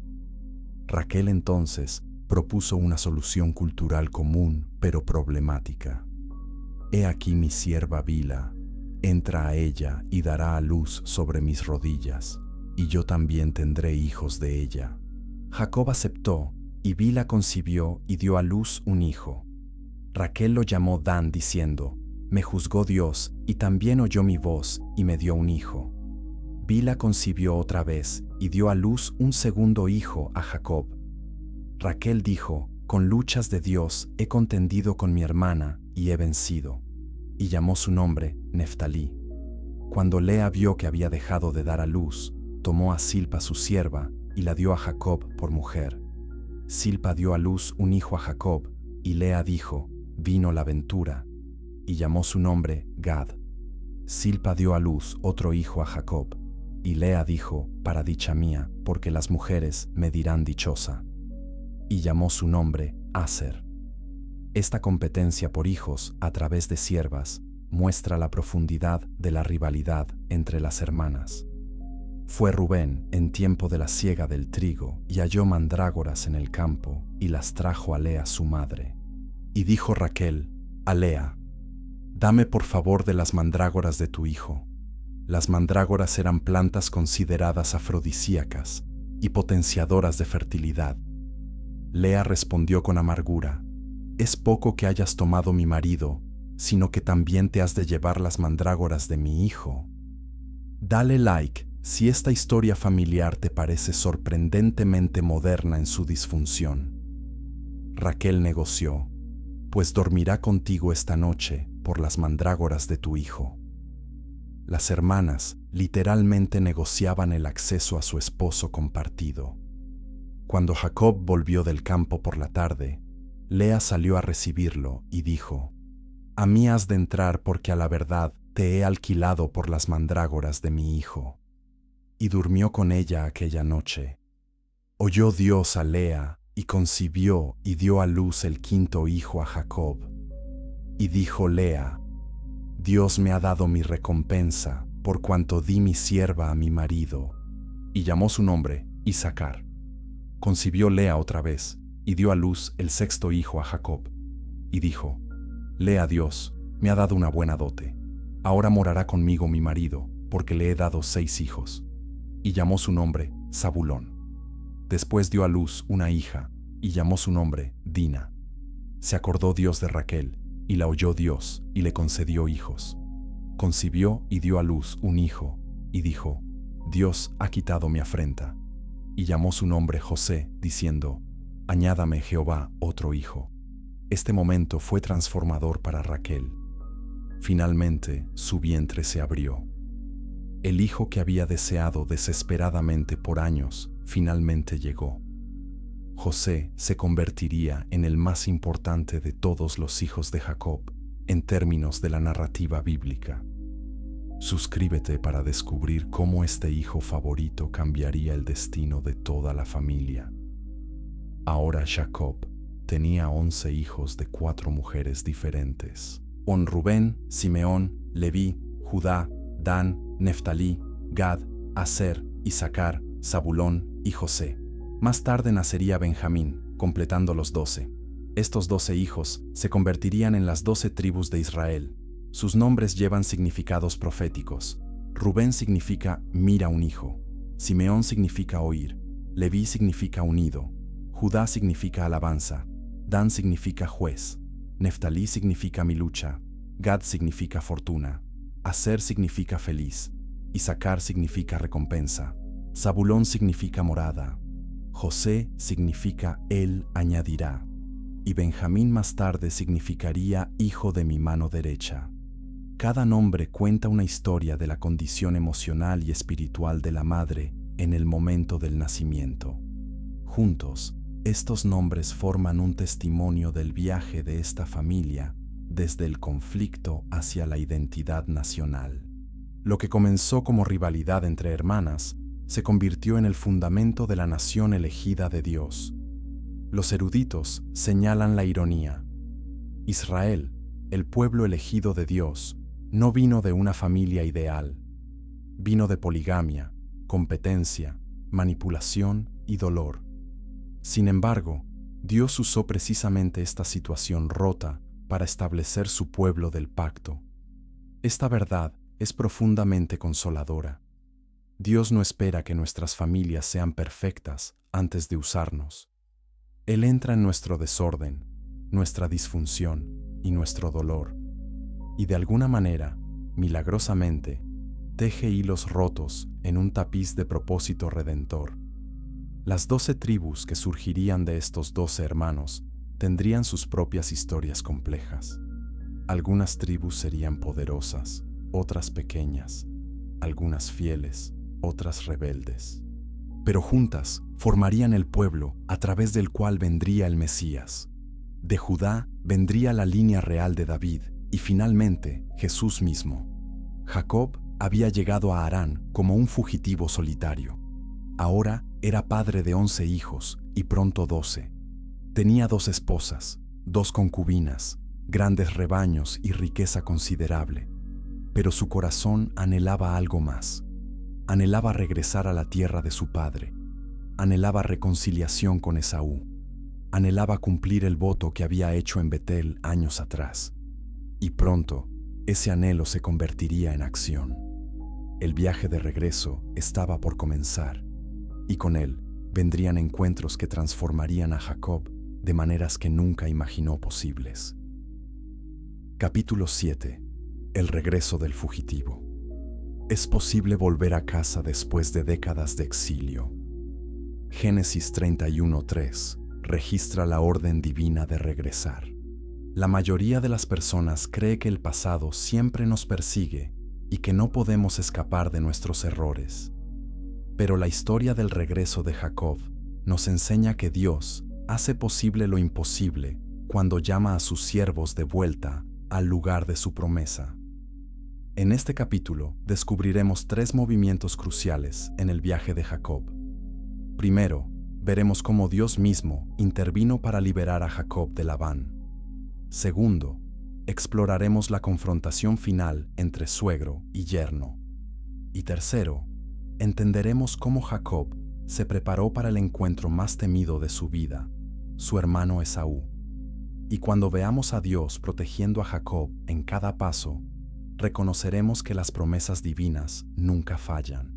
Raquel entonces propuso una solución cultural común, pero problemática. «He aquí mi sierva Bila, entra a ella y dará a luz sobre mis rodillas, y yo también tendré hijos de ella». Jacob aceptó, y Bila concibió y dio a luz un hijo. Raquel lo llamó Dan, diciendo: «Me juzgó Dios, y también oyó mi voz, y me dio un hijo». Bila concibió otra vez, y dio a luz un segundo hijo a Jacob. Raquel dijo: «Con luchas de Dios he contendido con mi hermana, y he vencido». Y llamó su nombre Neftalí. Cuando Lea vio que había dejado de dar a luz, tomó a Silpa su sierva, y la dio a Jacob por mujer. Silpa dio a luz un hijo a Jacob, y Lea dijo: «Vino la ventura», y llamó su nombre Gad. Silpa dio a luz otro hijo a Jacob, y Lea dijo: «Para dicha mía, porque las mujeres me dirán dichosa», y llamó su nombre Aser. Esta competencia por hijos a través de siervas muestra la profundidad de la rivalidad entre las hermanas. Fue Rubén en tiempo de la siega del trigo y halló mandrágoras en el campo y las trajo a Lea su madre. Y dijo Raquel a Lea: «Dame por favor de las mandrágoras de tu hijo». Las mandrágoras eran plantas consideradas afrodisíacas y potenciadoras de fertilidad. Lea respondió con amargura: «Es poco que hayas tomado mi marido, sino que también te has de llevar las mandrágoras de mi hijo». Dale like si esta historia familiar te parece sorprendentemente moderna en su disfunción. Raquel negoció: «Pues dormirá contigo esta noche por las mandrágoras de tu hijo». Las hermanas literalmente negociaban el acceso a su esposo compartido. Cuando Jacob volvió del campo por la tarde, Lea salió a recibirlo y dijo: «A mí has de entrar porque a la verdad te he alquilado por las mandrágoras de mi hijo». Y durmió con ella aquella noche. Oyó Dios a Lea y concibió y dio a luz el quinto hijo a Jacob. Y dijo Lea: «Dios me ha dado mi recompensa por cuanto di mi sierva a mi marido». Y llamó su nombre Isacar. Concibió Lea otra vez y dio a luz el sexto hijo a Jacob. Y dijo: «Lea, Dios me ha dado una buena dote. Ahora morará conmigo mi marido, porque le he dado 6 hijos». Y llamó su nombre Zabulón. Después dio a luz una hija, y llamó su nombre Dina. Se acordó Dios de Raquel, y la oyó Dios, y le concedió hijos. Concibió y dio a luz un hijo, y dijo: «Dios ha quitado mi afrenta». Y llamó su nombre José, diciendo: «Añádame Jehová otro hijo». Este momento fue transformador para Raquel. Finalmente, su vientre se abrió. El hijo que había deseado desesperadamente por años, finalmente llegó. José se convertiría en el más importante de todos los hijos de Jacob, en términos de la narrativa bíblica. Suscríbete para descubrir cómo este hijo favorito cambiaría el destino de toda la familia. Ahora Jacob tenía 11 hijos de 4 mujeres diferentes: Rubén, Simeón, Leví, Judá, Dan, Neftalí, Gad, Aser, Isacar, Zabulón y José. Más tarde nacería Benjamín, completando los 12. Estos 12 hijos se convertirían en las 12 tribus de Israel. Sus nombres llevan significados proféticos. Rubén significa mira un hijo. Simeón significa oír. Leví significa unido. Judá significa alabanza. Dan significa juez. Neftalí significa mi lucha. Gad significa fortuna. Aser significa feliz. Isacar significa recompensa. Zabulón significa morada. José significa él añadirá. Y Benjamín más tarde significaría hijo de mi mano derecha. Cada nombre cuenta una historia de la condición emocional y espiritual de la madre en el momento del nacimiento. Juntos, estos nombres forman un testimonio del viaje de esta familia desde el conflicto hacia la identidad nacional. Lo que comenzó como rivalidad entre hermanas se convirtió en el fundamento de la nación elegida de Dios. Los eruditos señalan la ironía. Israel, el pueblo elegido de Dios, no vino de una familia ideal. Vino de poligamia, competencia, manipulación y dolor. Sin embargo, Dios usó precisamente esta situación rota para establecer su pueblo del pacto. Esta verdad es profundamente consoladora. Dios no espera que nuestras familias sean perfectas antes de usarnos. Él entra en nuestro desorden, nuestra disfunción y nuestro dolor, y de alguna manera, milagrosamente, teje hilos rotos en un tapiz de propósito redentor. Las 12 tribus que surgirían de estos 12 hermanos tendrían sus propias historias complejas. Algunas tribus serían poderosas, otras pequeñas, algunas fieles, otras rebeldes. Pero juntas formarían el pueblo a través del cual vendría el Mesías. De Judá vendría la línea real de David y finalmente Jesús mismo. Jacob había llegado a Harán como un fugitivo solitario. Ahora era padre de 11 hijos y pronto 12. Tenía 2 esposas, 2 concubinas, grandes rebaños y riqueza considerable. Pero su corazón anhelaba algo más. Anhelaba regresar a la tierra de su padre. Anhelaba reconciliación con Esaú. Anhelaba cumplir el voto que había hecho en Betel años atrás. Y pronto, ese anhelo se convertiría en acción. El viaje de regreso estaba por comenzar, y con él vendrían encuentros que transformarían a Jacob de maneras que nunca imaginó posibles. Capítulo 7. El regreso del fugitivo. Es posible volver a casa después de décadas de exilio. Génesis 31:3 registra la orden divina de regresar. La mayoría de las personas cree que el pasado siempre nos persigue y que no podemos escapar de nuestros errores. Pero la historia del regreso de Jacob nos enseña que Dios hace posible lo imposible cuando llama a sus siervos de vuelta al lugar de su promesa. En este capítulo descubriremos 3 movimientos cruciales en el viaje de Jacob. Primero, veremos cómo Dios mismo intervino para liberar a Jacob de Labán. Segundo, exploraremos la confrontación final entre suegro y yerno. Y tercero, entenderemos cómo Jacob se preparó para el encuentro más temido de su vida, su hermano Esaú. Y cuando veamos a Dios protegiendo a Jacob en cada paso, reconoceremos que las promesas divinas nunca fallan.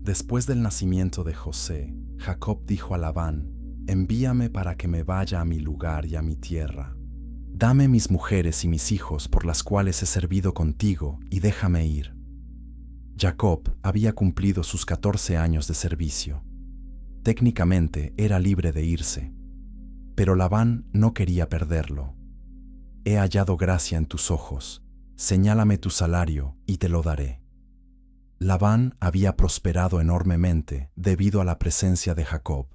Después del nacimiento de José, Jacob dijo a Labán: «Envíame para que me vaya a mi lugar y a mi tierra. Dame mis mujeres y mis hijos por las cuales he servido contigo y déjame ir». Jacob había cumplido sus 14 años de servicio. Técnicamente era libre de irse, pero Labán no quería perderlo. «He hallado gracia en tus ojos, señálame tu salario y te lo daré». Labán había prosperado enormemente debido a la presencia de Jacob.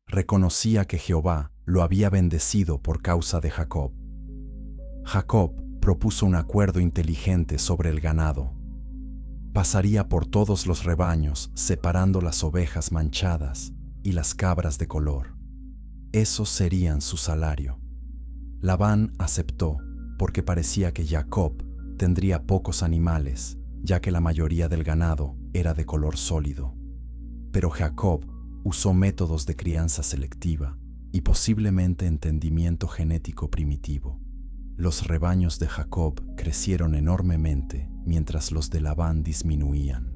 Reconocía que Jehová lo había bendecido por causa de Jacob. Jacob propuso un acuerdo inteligente sobre el ganado. Pasaría por todos los rebaños, separando las ovejas manchadas y las cabras de color. Esos serían su salario. Labán aceptó porque parecía que Jacob tendría pocos animales, ya que la mayoría del ganado era de color sólido. Pero Jacob usó métodos de crianza selectiva y posiblemente entendimiento genético primitivo. Los rebaños de Jacob crecieron enormemente mientras los de Labán disminuían.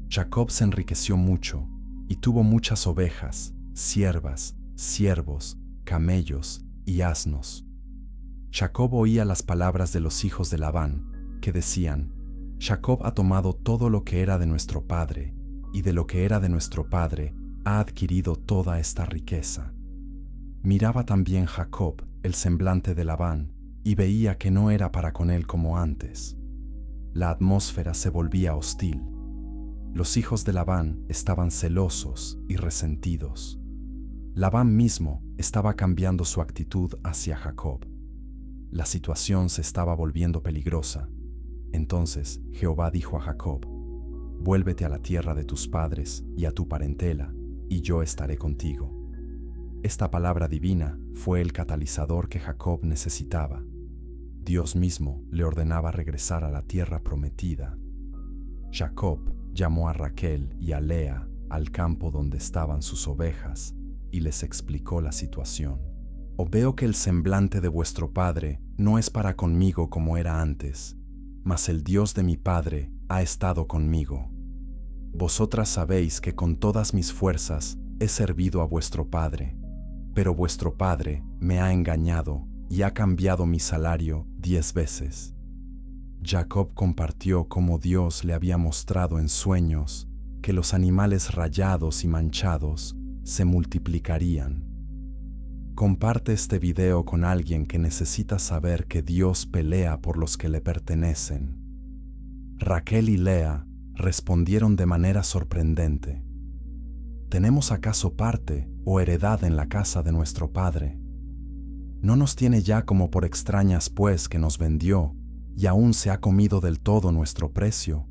Jacob se enriqueció mucho y tuvo muchas ovejas, siervas, siervos, camellos y asnos. Jacob oía las palabras de los hijos de Labán, que decían: «Jacob ha tomado todo lo que era de nuestro padre, y de lo que era de nuestro padre ha adquirido toda esta riqueza». Miraba también Jacob el semblante de Labán, y veía que no era para con él como antes. La atmósfera se volvía hostil. Los hijos de Labán estaban celosos y resentidos. Labán mismo estaba cambiando su actitud hacia Jacob. La situación se estaba volviendo peligrosa. Entonces Jehová dijo a Jacob: «Vuélvete a la tierra de tus padres y a tu parentela, y yo estaré contigo». Esta palabra divina fue el catalizador que Jacob necesitaba. Dios mismo le ordenaba regresar a la tierra prometida. Jacob llamó a Raquel y a Lea al campo donde estaban sus ovejas y les explicó la situación. «Os veo que el semblante de vuestro padre no es para conmigo como era antes, mas el Dios de mi padre ha estado conmigo. Vosotras sabéis que con todas mis fuerzas he servido a vuestro padre, pero vuestro padre me ha engañado y ha cambiado mi salario 10 veces». Jacob compartió cómo Dios le había mostrado en sueños que los animales rayados y manchados se multiplicarían. Comparte este video con alguien que necesita saber que Dios pelea por los que le pertenecen. Raquel y Lea respondieron de manera sorprendente: ¿tenemos acaso parte o heredad en la casa de nuestro padre? ¿No nos tiene ya como por extrañas, pues, que nos vendió y aún se ha comido del todo nuestro precio?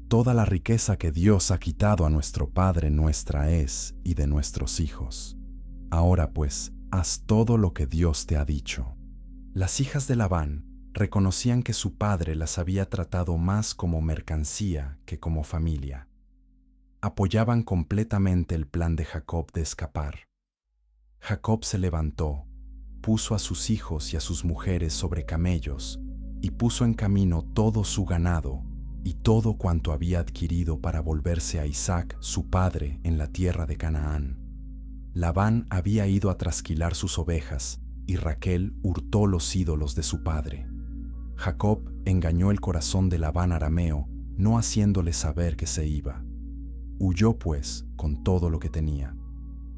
Toda la riqueza que Dios ha quitado a nuestro padre nuestra es y de nuestros hijos. Ahora pues, haz todo lo que Dios te ha dicho». Las hijas de Labán reconocían que su padre las había tratado más como mercancía que como familia. Apoyaban completamente el plan de Jacob de escapar. Jacob se levantó, puso a sus hijos y a sus mujeres sobre camellos y puso en camino todo su ganado y todo cuanto había adquirido para volverse a Isaac, su padre, en la tierra de Canaán. Labán había ido a trasquilar sus ovejas y Raquel hurtó los ídolos de su padre. Jacob engañó el corazón de Labán arameo, no haciéndole saber que se iba. Huyó pues con todo lo que tenía.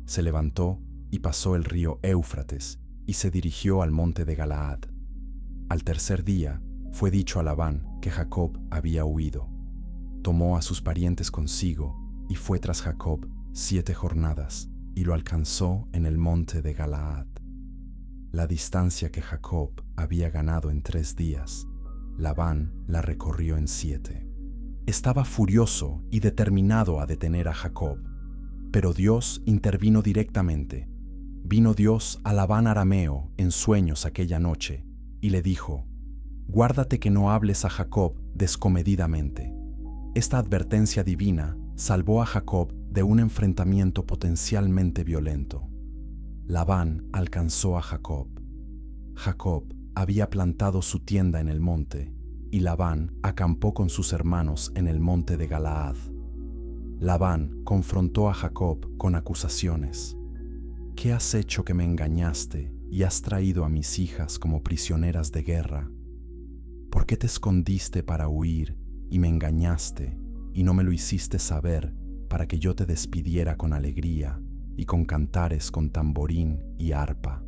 Se levantó y pasó el río Éufrates y se dirigió al monte de Galaad. Al tercer día fue dicho a Labán que Jacob había huido. Tomó a sus parientes consigo y fue tras Jacob 7 jornadas y lo alcanzó en el monte de Galaad. La distancia que Jacob había ganado en 3 días, Labán la recorrió en 7. Estaba furioso y determinado a detener a Jacob, pero Dios intervino directamente. Vino Dios a Labán arameo en sueños aquella noche y le dijo: «Guárdate que no hables a Jacob descomedidamente». Esta advertencia divina salvó a Jacob de un enfrentamiento potencialmente violento. Labán alcanzó a Jacob. Jacob había plantado su tienda en el monte y Labán acampó con sus hermanos en el monte de Galaad. Labán confrontó a Jacob con acusaciones. «¿Qué has hecho que me engañaste y has traído a mis hijas como prisioneras de guerra? ¿Por qué te escondiste para huir y me engañaste y no me lo hiciste saber para que yo te despidiera con alegría y con cantares con tamborín y arpa?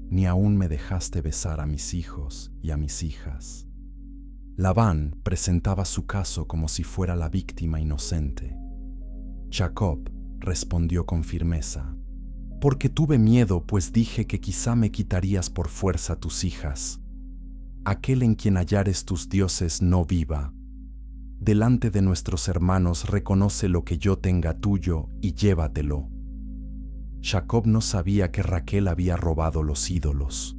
Ni aún me dejaste besar a mis hijos y a mis hijas». Labán presentaba su caso como si fuera la víctima inocente. Jacob respondió con firmeza: «Porque tuve miedo, pues dije que quizá me quitarías por fuerza tus hijas. Aquel en quien hallares tus dioses no viva. Delante de nuestros hermanos reconoce lo que yo tenga tuyo y llévatelo». Jacob no sabía que Raquel había robado los ídolos.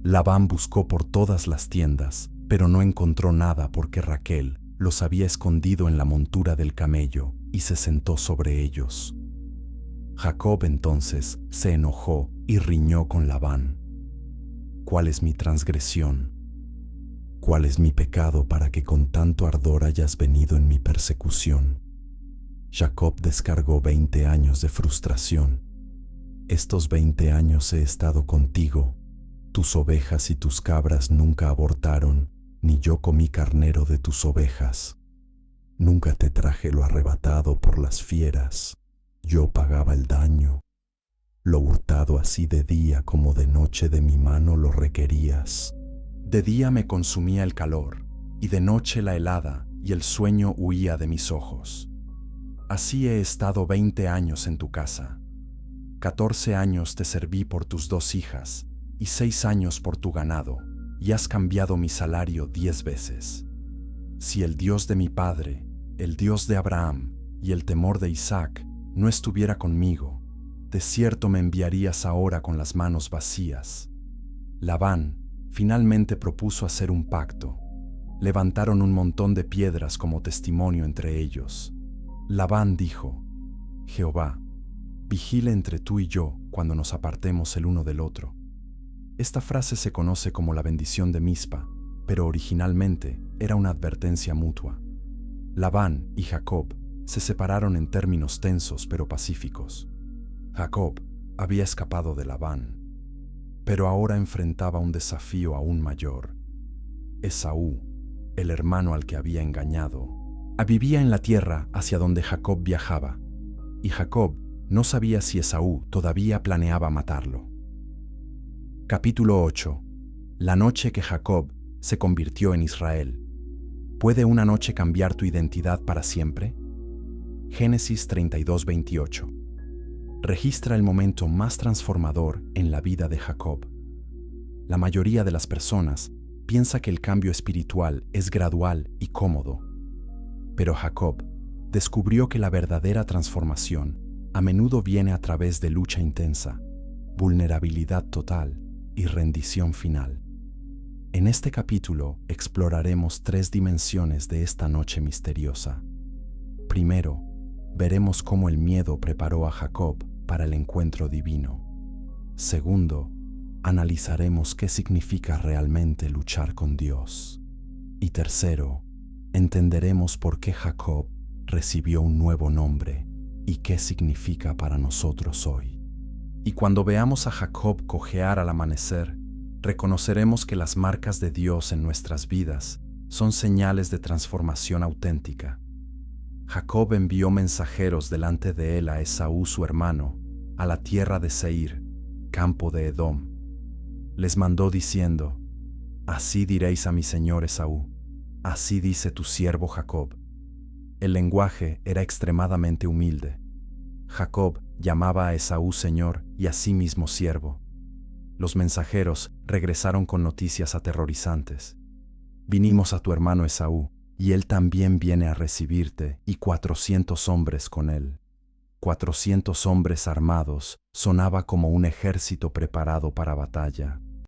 Labán buscó por todas las tiendas, pero no encontró nada porque Raquel los había escondido en la montura del camello y se sentó sobre ellos. Jacob entonces se enojó y riñó con Labán: «¿Cuál es mi transgresión? ¿Cuál es mi pecado para que con tanto ardor hayas venido en mi persecución?» Jacob descargó 20 años de frustración. «Estos 20 años he estado contigo. Tus ovejas y tus cabras nunca abortaron, ni yo comí carnero de tus ovejas. Nunca te traje lo arrebatado por las fieras. Yo pagaba el daño. Lo hurtado así de día como de noche de mi mano lo requerías. De día me consumía el calor, y de noche la helada, y el sueño huía de mis ojos. Así he estado 20 años en tu casa. 14 años te serví por tus 2 hijas, y 6 años por tu ganado, y has cambiado mi salario 10 veces. Si el Dios de mi padre, el Dios de Abraham y el temor de Isaac no estuviera conmigo, de cierto me enviarías ahora con las manos vacías». Labán finalmente propuso hacer un pacto. Levantaron un montón de piedras como testimonio entre ellos. Labán dijo: «Jehová, vigile entre tú y yo cuando nos apartemos el uno del otro». Esta frase se conoce como la bendición de Mizpa, pero originalmente era una advertencia mutua. Labán y Jacob se separaron en términos tensos pero pacíficos. Jacob había escapado de Labán, pero ahora enfrentaba un desafío aún mayor. Esaú, el hermano al que había engañado, vivía en la tierra hacia donde Jacob viajaba, y Jacob no sabía si Esaú todavía planeaba matarlo. Capítulo 8. La noche que Jacob se convirtió en Israel. ¿Puede una noche cambiar tu identidad para siempre? Génesis 32:28. Registra el momento más transformador en la vida de Jacob. La mayoría de las personas piensa que el cambio espiritual es gradual y cómodo. Pero Jacob descubrió que la verdadera transformación a menudo viene a través de lucha intensa, vulnerabilidad total y rendición final. En este capítulo exploraremos 3 dimensiones de esta noche misteriosa. Primero, veremos cómo el miedo preparó a Jacob para el encuentro divino. Segundo, analizaremos qué significa realmente luchar con Dios. Y tercero, entenderemos por qué Jacob recibió un nuevo nombre y qué significa para nosotros hoy. Y cuando veamos a Jacob cojear al amanecer, reconoceremos que las marcas de Dios en nuestras vidas son señales de transformación auténtica. Jacob envió mensajeros delante de él a Esaú su hermano, a la tierra de Seir, campo de Edom. Les mandó diciendo: «Así diréis a mi señor Esaú, así dice tu siervo Jacob». El lenguaje era extremadamente humilde. Jacob llamaba a Esaú señor y a sí mismo siervo. Los mensajeros regresaron con noticias aterrorizantes. Vinimos a tu hermano Esaú, y él también viene a recibirte, y 400 hombres con él. 400 hombres armados sonaba como un ejército preparado para batalla.